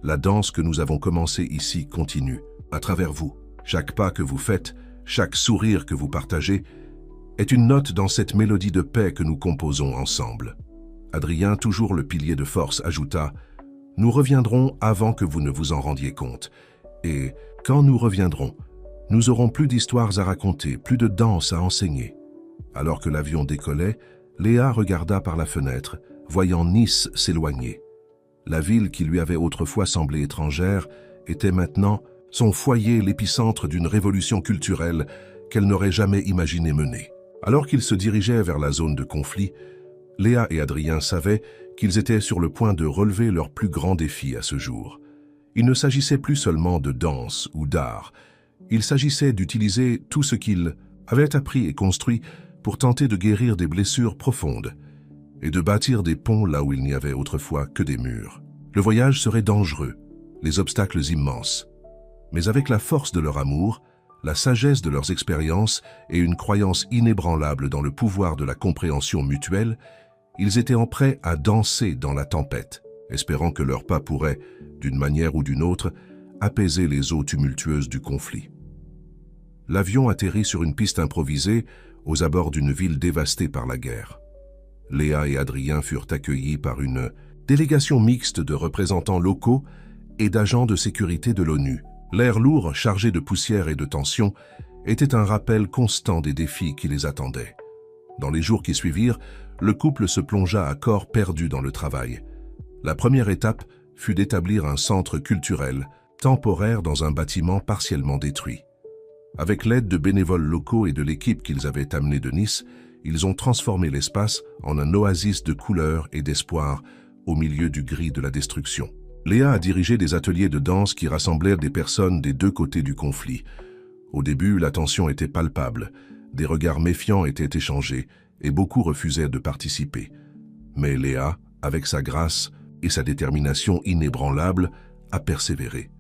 la danse que nous avons commencée ici continue, à travers vous. Chaque pas que vous faites, chaque sourire que vous partagez, est une note dans cette mélodie de paix que nous composons ensemble. » Adrien, toujours le pilier de force, ajouta « Nous reviendrons avant que vous ne vous en rendiez compte. Et quand nous reviendrons, nous aurons plus d'histoires à raconter, plus de danse à enseigner. » Alors que l'avion décollait, Léa regarda par la fenêtre, voyant Nice s'éloigner. La ville qui lui avait autrefois semblé étrangère était maintenant son foyer, l'épicentre d'une révolution culturelle qu'elle n'aurait jamais imaginé mener. Alors qu'ils se dirigeaient vers la zone de conflit, Léa et Adrien savaient qu'ils étaient sur le point de relever leur plus grand défi à ce jour. Il ne s'agissait plus seulement de danse ou d'art, il s'agissait d'utiliser tout ce qu'ils avaient appris et construit pour tenter de guérir des blessures profondes et de bâtir des ponts là où il n'y avait autrefois que des murs. Le voyage serait dangereux, les obstacles immenses. Mais avec la force de leur amour, la sagesse de leurs expériences et une croyance inébranlable dans le pouvoir de la compréhension mutuelle, ils étaient prêts à danser dans la tempête, espérant que leur pas pourrait, d'une manière ou d'une autre, apaiser les eaux tumultueuses du conflit. L'avion atterrit sur une piste improvisée aux abords d'une ville dévastée par la guerre. Léa et Adrien furent accueillis par une délégation mixte de représentants locaux et d'agents de sécurité de l'ONU. L'air lourd, chargé de poussière et de tension, était un rappel constant des défis qui les attendaient. Dans les jours qui suivirent, le couple se plongea à corps perdu dans le travail. La première étape fut d'établir un centre culturel, temporaire dans un bâtiment partiellement détruit. Avec l'aide de bénévoles locaux et de l'équipe qu'ils avaient amenée de Nice, ils ont transformé l'espace en un oasis de couleurs et d'espoir au milieu du gris de la destruction. Léa a dirigé des ateliers de danse qui rassemblèrent des personnes des deux côtés du conflit. Au début, la tension était palpable, des regards méfiants étaient échangés et beaucoup refusaient de participer. Mais Léa, avec sa grâce et sa détermination inébranlable, a persévéré.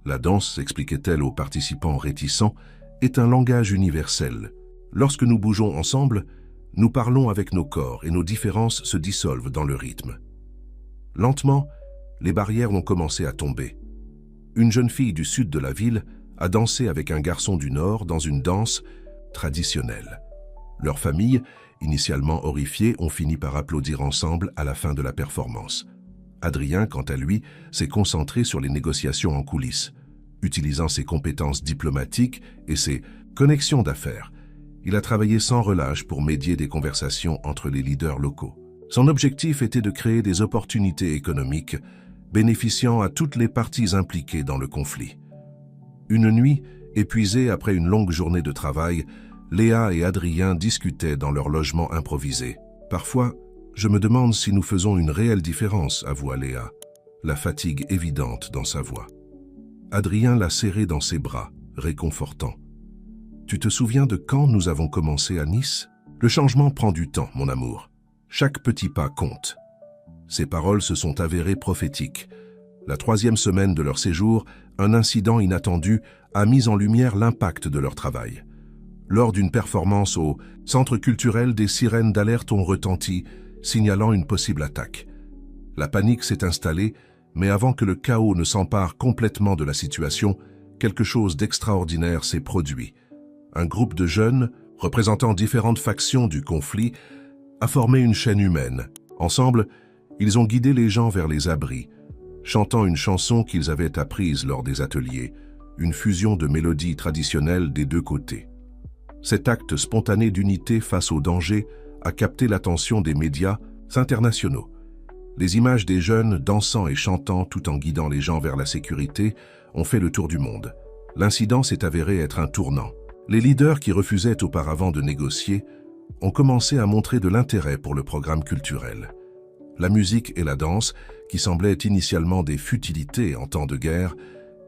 La danse, expliquait-elle aux participants réticents, est un langage universel. Lorsque nous bougeons ensemble, nous parlons avec nos corps et nos différences se dissolvent dans le rythme. Lentement, les barrières ont commencé à tomber. Une jeune fille du sud de la ville a dansé avec un garçon du nord dans une danse traditionnelle. Leurs familles, initialement horrifiées, ont fini par applaudir ensemble à la fin de la performance. Adrien, quant à lui, s'est concentré sur les négociations en coulisses. Utilisant ses compétences diplomatiques et ses connexions d'affaires, il a travaillé sans relâche pour médier des conversations entre les leaders locaux. Son objectif était de créer des opportunités économiques bénéficiant à toutes les parties impliquées dans le conflit. Une nuit, épuisés après une longue journée de travail, Léa et Adrien discutaient dans leur logement improvisé. « Parfois, je me demande si nous faisons une réelle différence, » avoua Léa, la fatigue évidente dans sa voix. Adrien l'a serré dans ses bras, réconfortant. « Tu te souviens de quand nous avons commencé à Nice ?» Le changement prend du temps, mon amour. Chaque petit pas compte. » Ces paroles se sont avérées prophétiques. La 3e semaine de leur séjour, un incident inattendu a mis en lumière l'impact de leur travail. Lors d'une performance au Centre culturel, des sirènes d'alerte ont retenti, signalant une possible attaque. La panique s'est installée, mais avant que le chaos ne s'empare complètement de la situation, quelque chose d'extraordinaire s'est produit. Un groupe de jeunes, représentant différentes factions du conflit, a formé une chaîne humaine. Ensemble, ils ont guidé les gens vers les abris, chantant une chanson qu'ils avaient apprise lors des ateliers, une fusion de mélodies traditionnelles des deux côtés. Cet acte spontané d'unité face au danger a capté l'attention des médias internationaux. Les images des jeunes dansant et chantant tout en guidant les gens vers la sécurité ont fait le tour du monde. L'incident s'est avéré être un tournant. Les leaders qui refusaient auparavant de négocier ont commencé à montrer de l'intérêt pour le programme culturel. La musique et la danse, qui semblaient initialement des futilités en temps de guerre,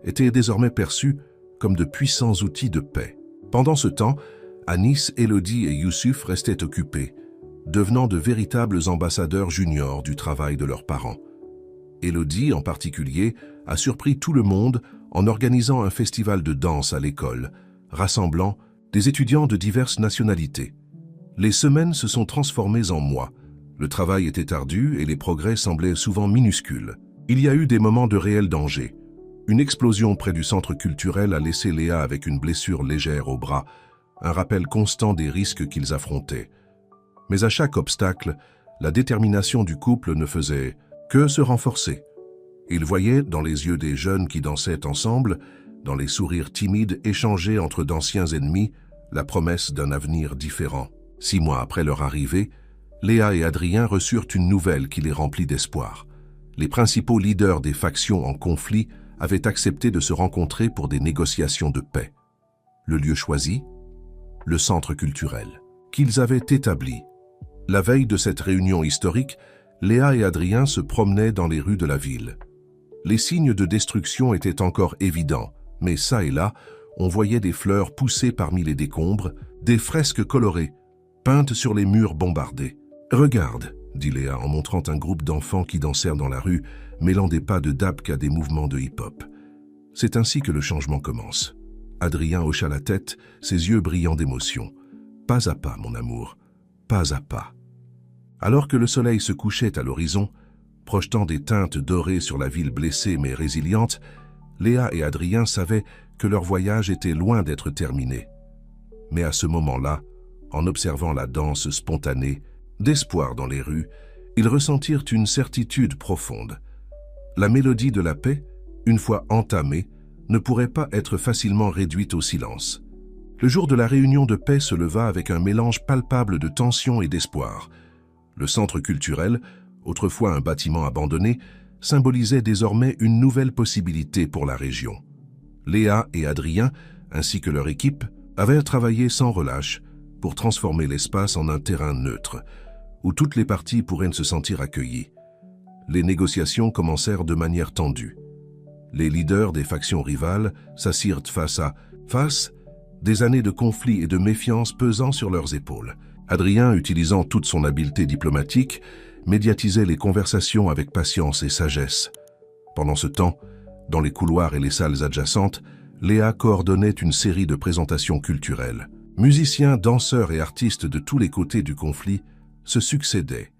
étaient désormais perçues comme de puissants outils de paix. Pendant ce temps, Anis, Elodie et Youssouf restaient occupés, devenant de véritables ambassadeurs juniors du travail de leurs parents. Elodie, en particulier, a surpris tout le monde en organisant un festival de danse à l'école, rassemblant des étudiants de diverses nationalités. Les semaines se sont transformées en mois. Le travail était ardu et les progrès semblaient souvent minuscules. Il y a eu des moments de réel danger. Une explosion près du centre culturel a laissé Léa avec une blessure légère au bras, un rappel constant des risques qu'ils affrontaient. Mais à chaque obstacle, la détermination du couple ne faisait que se renforcer. Ils voyaient dans les yeux des jeunes qui dansaient ensemble, dans les sourires timides échangés entre d'anciens ennemis, la promesse d'un avenir différent. 6 mois après leur arrivée, Léa et Adrien reçurent une nouvelle qui les remplit d'espoir. Les principaux leaders des factions en conflit avaient accepté de se rencontrer pour des négociations de paix. Le lieu choisi, le centre culturel, qu'ils avaient établi. La veille de cette réunion historique, Léa et Adrien se promenaient dans les rues de la ville. Les signes de destruction étaient encore évidents, mais ça et là, on voyait des fleurs pousser parmi les décombres, des fresques colorées, peintes sur les murs bombardés. « Regarde », dit Léa en montrant un groupe d'enfants qui dansèrent dans la rue, mêlant des pas de dabka à des mouvements de hip-hop. C'est ainsi que le changement commence. Adrien hocha la tête, ses yeux brillant d'émotion. « Pas à pas, mon amour, pas à pas. » Alors que le soleil se couchait à l'horizon, projetant des teintes dorées sur la ville blessée mais résiliente, Léa et Adrien savaient que leur voyage était loin d'être terminé. Mais à ce moment-là, en observant la danse spontanée, d'espoir dans les rues, ils ressentirent une certitude profonde. La mélodie de la paix, une fois entamée, ne pourrait pas être facilement réduite au silence. Le jour de la réunion de paix se leva avec un mélange palpable de tension et d'espoir. Le centre culturel, autrefois un bâtiment abandonné, symbolisait désormais une nouvelle possibilité pour la région. Léa et Adrien, ainsi que leur équipe, avaient travaillé sans relâche pour transformer l'espace en un terrain neutre, où toutes les parties pourraient se sentir accueillies. Les négociations commencèrent de manière tendue. Les leaders des factions rivales s'assirent face à face, des années de conflits et de méfiance pesant sur leurs épaules. Adrien, utilisant toute son habileté diplomatique, médiatisait les conversations avec patience et sagesse. Pendant ce temps, dans les couloirs et les salles adjacentes, Léa coordonnait une série de présentations culturelles. Musiciens, danseurs et artistes de tous les côtés du conflit se succédaient,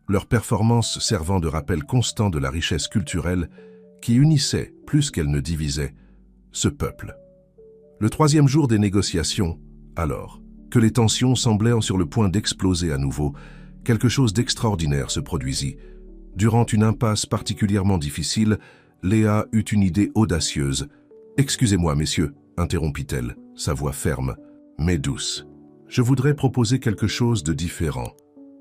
leurs performances servant de rappel constant de la richesse culturelle qui unissait, plus qu'elle ne divisait, ce peuple. Le 3e jour des négociations, alors, que les tensions semblaient sur le point d'exploser à nouveau, quelque chose d'extraordinaire se produisit. Durant une impasse particulièrement difficile, Léa eut une idée audacieuse. « Excusez-moi, messieurs », interrompit-elle, sa voix ferme, mais douce. « Je voudrais proposer quelque chose de différent. »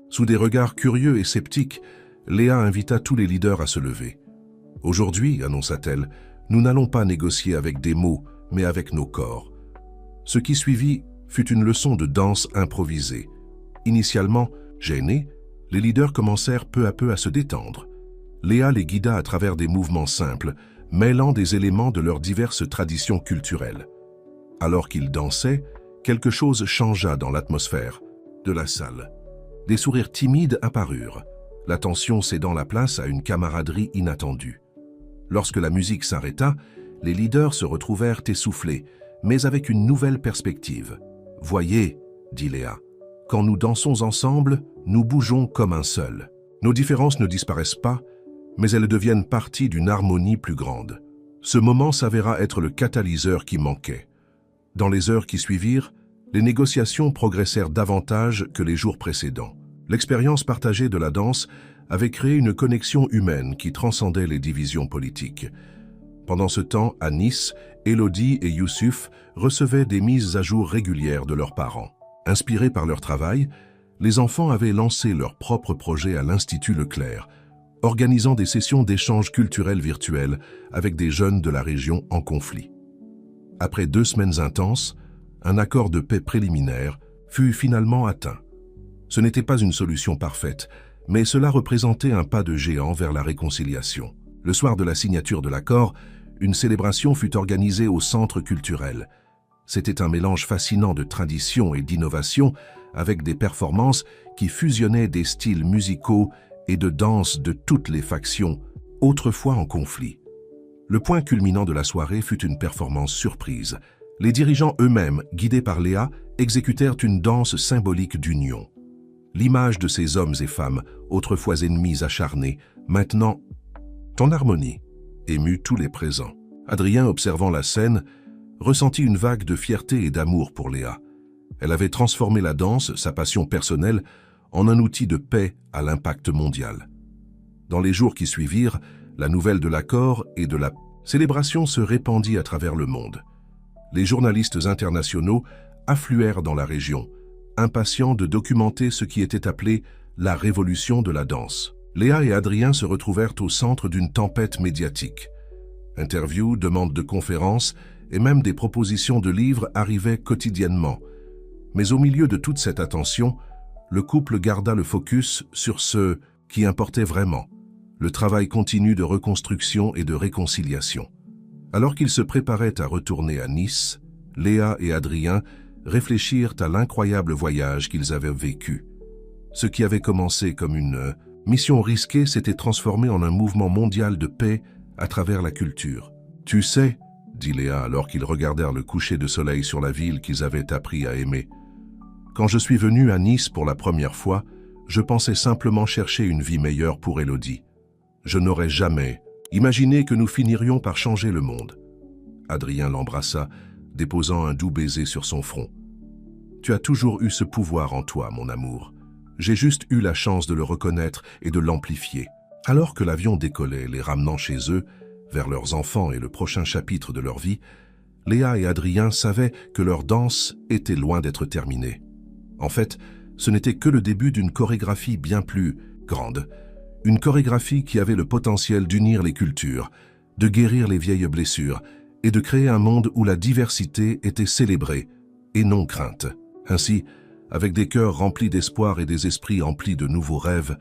Sous des regards curieux et sceptiques, Léa invita tous les leaders à se lever. « Aujourd'hui, annonça-t-elle, nous n'allons pas négocier avec des mots, mais avec nos corps. » Ce qui suivit fut une leçon de danse improvisée. Initialement, gênés, les leaders commencèrent peu à peu à se détendre. Léa les guida à travers des mouvements simples, mêlant des éléments de leurs diverses traditions culturelles. Alors qu'ils dansaient, quelque chose changea dans l'atmosphère. de la salle. Des sourires timides apparurent, l'attention cédant la place à une camaraderie inattendue. Lorsque la musique s'arrêta, les leaders se retrouvèrent essoufflés, mais avec une nouvelle perspective. « Voyez, dit Léa, quand nous dansons ensemble, nous bougeons comme un seul. Nos différences ne disparaissent pas, mais elles deviennent partie d'une harmonie plus grande. » Ce moment s'avéra être le catalyseur qui manquait. Dans les heures qui suivirent, les négociations progressèrent davantage que les jours précédents. L'expérience partagée de la danse avait créé une connexion humaine qui transcendait les divisions politiques. Pendant ce temps, à Nice, Élodie et Youssouf recevaient des mises à jour régulières de leurs parents. Inspirés par leur travail, les enfants avaient lancé leur propre projet à l'Institut Leclerc, organisant des sessions d'échanges culturels virtuels avec des jeunes de la région en conflit. Après 2 semaines intenses, un accord de paix préliminaire fut finalement atteint. Ce n'était pas une solution parfaite, mais cela représentait un pas de géant vers la réconciliation. Le soir de la signature de l'accord, une célébration fut organisée au centre culturel. C'était un mélange fascinant de tradition et d'innovation, avec des performances qui fusionnaient des styles musicaux et de danse de toutes les factions, autrefois en conflit. Le point culminant de la soirée fut une performance surprise. Les dirigeants eux-mêmes, guidés par Léa, exécutèrent une danse symbolique d'union. L'image de ces hommes et femmes, autrefois ennemis acharnés, maintenant en harmonie, émut tous les présents. Adrien, observant la scène, ressentit une vague de fierté et d'amour pour Léa. Elle avait transformé la danse, sa passion personnelle, en un outil de paix à l'impact mondial. Dans les jours qui suivirent, la nouvelle de l'accord et de la célébration se répandit à travers le monde. Les journalistes internationaux affluèrent dans la région, impatients de documenter ce qui était appelé la révolution de la danse. Léa et Adrien se retrouvèrent au centre d'une tempête médiatique. Interviews, demandes de conférences et même des propositions de livres arrivaient quotidiennement. Mais au milieu de toute cette attention, le couple garda le focus sur ce qui importait vraiment, le travail continu de reconstruction et de réconciliation. Alors qu'ils se préparaient à retourner à Nice, Léa et Adrien réfléchirent à l'incroyable voyage qu'ils avaient vécu. Ce qui avait commencé comme une mission risquée s'était transformé en un mouvement mondial de paix à travers la culture. « Tu sais, » dit Léa alors qu'ils regardèrent le coucher de soleil sur la ville qu'ils avaient appris à aimer, « quand je suis venu à Nice pour la première fois, je pensais simplement chercher une vie meilleure pour Élodie. Je n'aurais jamais imaginé que nous finirions par changer le monde. » Adrien l'embrassa, déposant un doux baiser sur son front. « Tu as toujours eu ce pouvoir en toi, mon amour. J'ai juste eu la chance de le reconnaître et de l'amplifier. » Alors que l'avion décollait, les ramenant chez eux, vers leurs enfants et le prochain chapitre de leur vie, Léa et Adrien savaient que leur danse était loin d'être terminée. En fait, ce n'était que le début d'une chorégraphie bien plus grande, une chorégraphie qui avait le potentiel d'unir les cultures, de guérir les vieilles blessures et de créer un monde où la diversité était célébrée et non crainte. Ainsi, avec des cœurs remplis d'espoir et des esprits emplis de nouveaux rêves,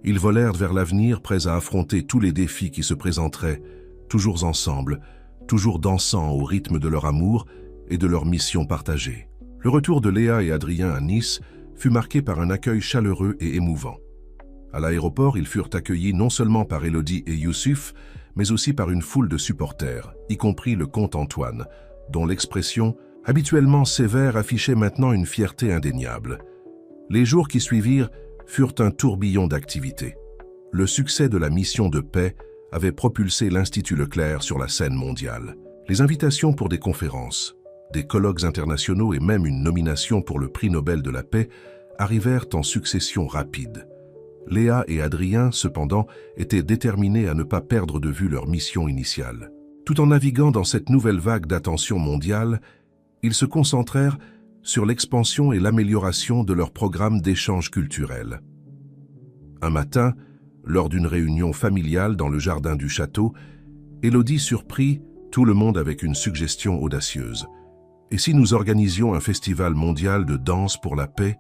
ils volèrent vers l'avenir prêts à affronter tous les défis qui se présenteraient, toujours ensemble, toujours dansant au rythme de leur amour et de leur mission partagée. Le retour de Léa et Adrien à Nice fut marqué par un accueil chaleureux et émouvant. À l'aéroport, ils furent accueillis non seulement par Élodie et Youssouf, mais aussi par une foule de supporters, y compris le comte Antoine, dont l'expression habituellement sévère affichait maintenant une fierté indéniable. Les jours qui suivirent furent un tourbillon d'activités. Le succès de la mission de paix avait propulsé l'Institut Leclerc sur la scène mondiale. Les invitations pour des conférences, des colloques internationaux et même une nomination pour le prix Nobel de la paix arrivèrent en succession rapide. Léa et Adrien, cependant, étaient déterminés à ne pas perdre de vue leur mission initiale. Tout en naviguant dans cette nouvelle vague d'attention mondiale, ils se concentrèrent sur l'expansion et l'amélioration de leur programme d'échange culturel. Un matin, lors d'une réunion familiale dans le jardin du château, Élodie surprit tout le monde avec une suggestion audacieuse. « Et si nous organisions un festival mondial de danse pour la paix ?»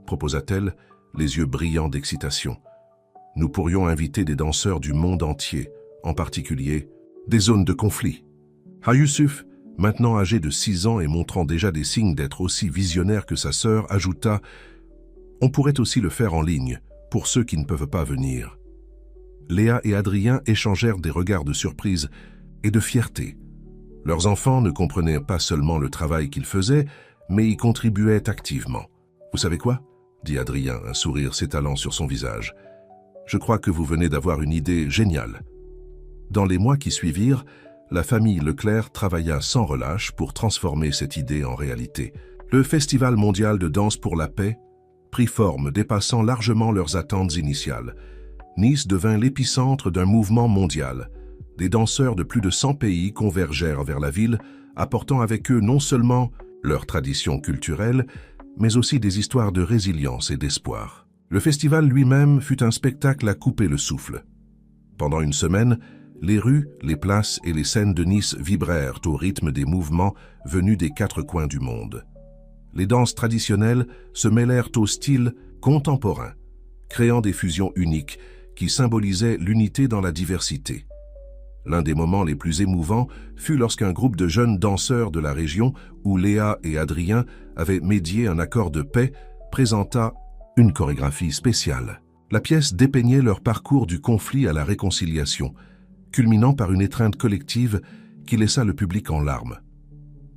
proposa-t-elle, les yeux brillants d'excitation. « Nous pourrions inviter des danseurs du monde entier, en particulier des zones de conflit. » Youssouf, maintenant âgé de 6 ans et montrant déjà des signes d'être aussi visionnaire que sa sœur, ajouta « On pourrait aussi le faire en ligne, pour ceux qui ne peuvent pas venir. Léa et Adrien échangèrent des regards de surprise et de fierté. Leurs enfants ne comprenaient pas seulement le travail qu'ils faisaient, mais y contribuaient activement. « Vous savez quoi ?» dit Adrien, un sourire s'étalant sur son visage. « Je crois que vous venez d'avoir une idée géniale. » Dans les mois qui suivirent, la famille Leclerc travailla sans relâche pour transformer cette idée en réalité. Le Festival mondial de danse pour la paix prit forme, dépassant largement leurs attentes initiales. Nice devint l'épicentre d'un mouvement mondial. Des danseurs de plus de 100 pays convergèrent vers la ville, apportant avec eux non seulement leurs traditions culturelles, mais aussi des histoires de résilience et d'espoir. Le festival lui-même fut un spectacle à couper le souffle. Pendant une semaine, les rues, les places et les scènes de Nice vibrèrent au rythme des mouvements venus des 4 coins du monde. Les danses traditionnelles se mêlèrent au style contemporain, créant des fusions uniques qui symbolisaient l'unité dans la diversité. L'un des moments les plus émouvants fut lorsqu'un groupe de jeunes danseurs de la région, où Léa et Adrien avaient médié un accord de paix, présenta une chorégraphie spéciale. La pièce dépeignait leur parcours du conflit à la réconciliation, culminant par une étreinte collective qui laissa le public en larmes.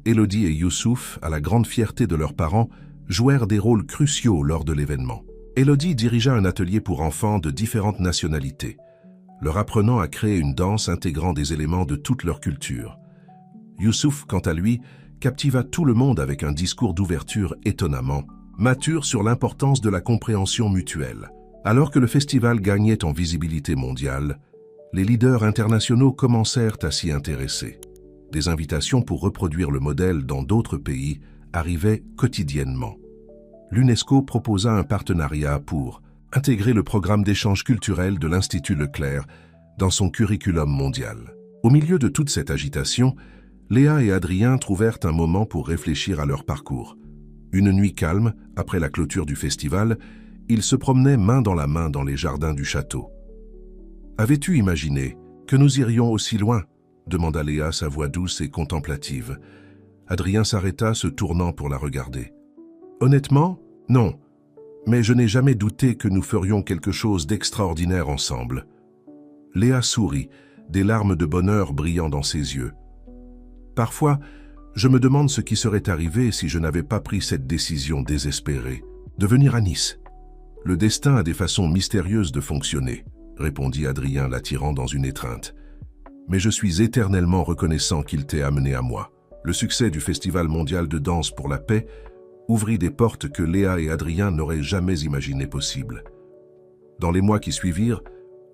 Élodie et Youssouf, à la grande fierté de leurs parents, jouèrent des rôles cruciaux lors de l'événement. Élodie dirigea un atelier pour enfants de différentes nationalités, leur apprenant à créer une danse intégrant des éléments de toute leur culture. Youssouf, quant à lui, captiva tout le monde avec un discours d'ouverture étonnamment mature sur l'importance de la compréhension mutuelle. Alors que le festival gagnait en visibilité mondiale, les leaders internationaux commencèrent à s'y intéresser. Des invitations pour reproduire le modèle dans d'autres pays arrivaient quotidiennement. L'UNESCO proposa un partenariat pour intégrer le programme d'échange culturel de l'Institut Leclerc dans son curriculum mondial. Au milieu de toute cette agitation, Léa et Adrien trouvèrent un moment pour réfléchir à leur parcours. Une nuit calme, après la clôture du festival, ils se promenaient main dans la main dans les jardins du château. « Avais-tu imaginé que nous irions aussi loin ?» demanda Léa, sa voix douce et contemplative. Adrien s'arrêta, se tournant pour la regarder. « Honnêtement, non, mais je n'ai jamais douté que nous ferions quelque chose d'extraordinaire ensemble. » Léa sourit, des larmes de bonheur brillant dans ses yeux. « Parfois, je me demande ce qui serait arrivé si je n'avais pas pris cette décision désespérée, de venir à Nice. Le destin a des façons mystérieuses de fonctionner, » répondit Adrien, l'attirant dans une étreinte. « Mais je suis éternellement reconnaissant qu'il t'ait amené à moi. » Le succès du Festival mondial de danse pour la paix ouvrit des portes que Léa et Adrien n'auraient jamais imaginées possibles. Dans les mois qui suivirent,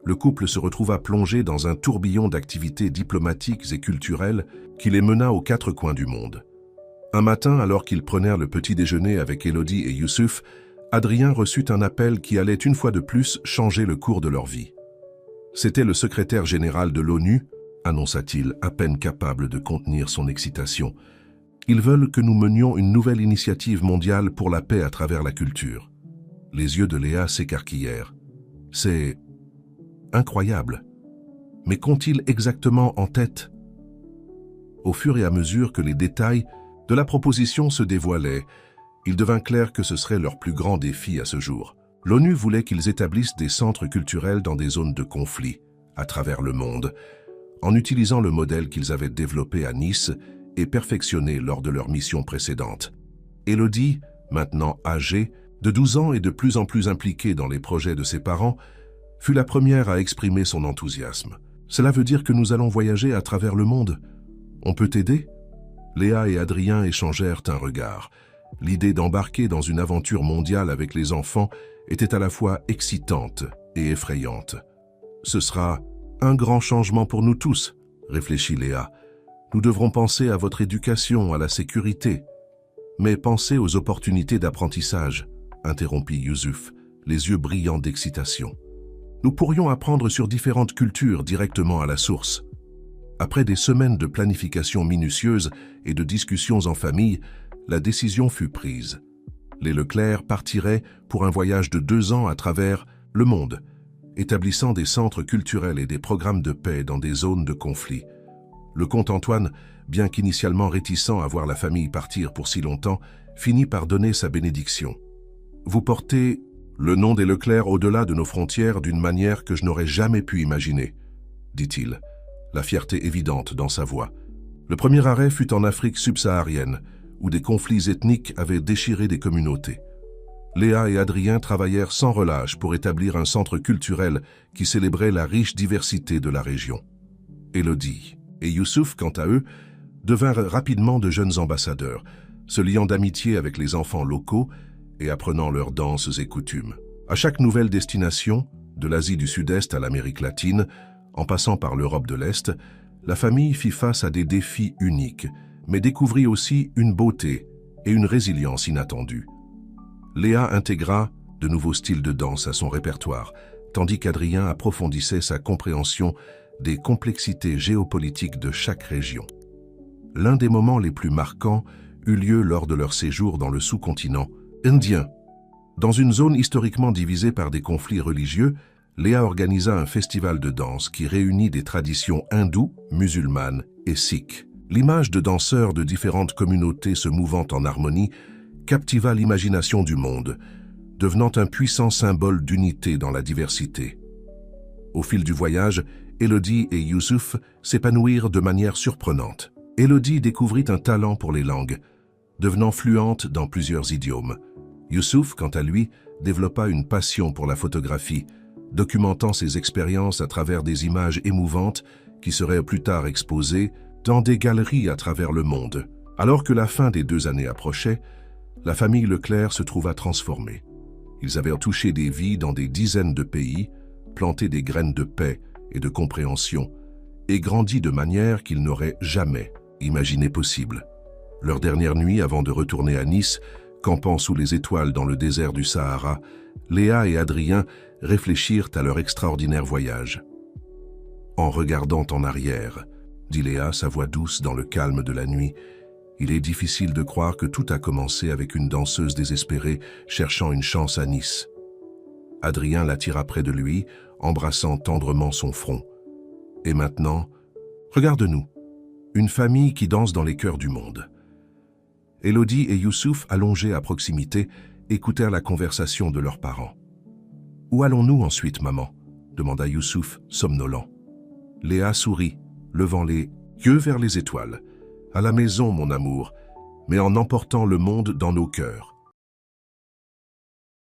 le couple se retrouva plongé dans un tourbillon d'activités diplomatiques et culturelles qui les mena aux 4 coins du monde. Un matin, alors qu'ils prenèrent le petit déjeuner avec Élodie et Youssouf, Adrien reçut un appel qui allait une fois de plus changer le cours de leur vie. C'était le secrétaire général de l'ONU, annonça-t-il, à peine capable de contenir son excitation. Ils veulent que nous menions une nouvelle initiative mondiale pour la paix à travers la culture. Les yeux de Léa s'écarquillèrent. C'est incroyable. Mais qu'ont-ils exactement en tête? Au fur et à mesure que les détails de la proposition se dévoilaient, il devint clair que ce serait leur plus grand défi à ce jour. L'ONU voulait qu'ils établissent des centres culturels dans des zones de conflit, à travers le monde, en utilisant le modèle qu'ils avaient développé à Nice et perfectionné lors de leur mission précédente. Élodie, maintenant âgée, de 12 ans et de plus en plus impliquée dans les projets de ses parents, fut la première à exprimer son enthousiasme. « Cela veut dire que nous allons voyager à travers le monde. On peut t'aider ?» Léa et Adrien échangèrent un regard. L'idée d'embarquer dans une aventure mondiale avec les enfants était à la fois excitante et effrayante. « Ce sera un grand changement pour nous tous, » réfléchit Léa. « Nous devrons penser à votre éducation, à la sécurité. » « Mais pensez aux opportunités d'apprentissage, » interrompit Youssouf, les yeux brillants d'excitation. « Nous pourrions apprendre sur différentes cultures directement à la source. » Après des semaines de planification minutieuse et de discussions en famille, la décision fut prise. Les Leclerc partiraient pour un voyage de 2 ans à travers le monde, établissant des centres culturels et des programmes de paix dans des zones de conflit. Le comte Antoine, bien qu'initialement réticent à voir la famille partir pour si longtemps, finit par donner sa bénédiction. « Vous portez le nom des Leclerc au-delà de nos frontières d'une manière que je n'aurais jamais pu imaginer, dit-il, la fierté évidente dans sa voix. Le premier arrêt fut en Afrique subsaharienne, où des conflits ethniques avaient déchiré des communautés. Léa et Adrien travaillèrent sans relâche pour établir un centre culturel qui célébrait la riche diversité de la région. Élodie et Youssouf, quant à eux, devinrent rapidement de jeunes ambassadeurs, se liant d'amitié avec les enfants locaux et apprenant leurs danses et coutumes. À chaque nouvelle destination, de l'Asie du Sud-Est à l'Amérique latine, en passant par l'Europe de l'Est, la famille fit face à des défis uniques, mais découvrit aussi une beauté et une résilience inattendues. Léa intégra de nouveaux styles de danse à son répertoire, tandis qu'Adrien approfondissait sa compréhension des complexités géopolitiques de chaque région. L'un des moments les plus marquants eut lieu lors de leur séjour dans le sous-continent indien. Dans une zone historiquement divisée par des conflits religieux, Léa organisa un festival de danse qui réunit des traditions hindoues, musulmanes et sikhes. L'image de danseurs de différentes communautés se mouvant en harmonie captiva l'imagination du monde, devenant un puissant symbole d'unité dans la diversité. Au fil du voyage, Élodie et Youssouf s'épanouirent de manière surprenante. Élodie découvrit un talent pour les langues, devenant fluente dans plusieurs idiomes. Youssouf, quant à lui, développa une passion pour la photographie, documentant ses expériences à travers des images émouvantes qui seraient plus tard exposées dans des galeries à travers le monde. Alors que la fin des 2 années approchait, la famille Leclerc se trouva transformée. Ils avaient touché des vies dans des dizaines de pays, planté des graines de paix et de compréhension, et grandi de manière qu'ils n'auraient jamais imaginé possible. Leur dernière nuit avant de retourner à Nice, campant sous les étoiles dans le désert du Sahara, Léa et Adrien réfléchirent à leur extraordinaire voyage. En regardant en arrière, dit Léa, sa voix douce dans le calme de la nuit, il est difficile de croire que tout a commencé avec une danseuse désespérée cherchant une chance à Nice. Adrien l'attira près de lui, embrassant tendrement son front. Et maintenant, regarde-nous, une famille qui danse dans les cœurs du monde. Élodie et Youssouf, allongés à proximité, écoutèrent la conversation de leurs parents. « Où allons-nous ensuite, maman » demanda Youssouf, somnolent. Léa sourit, levant les yeux vers les étoiles. « À la maison, mon amour, mais en emportant le monde dans nos cœurs. »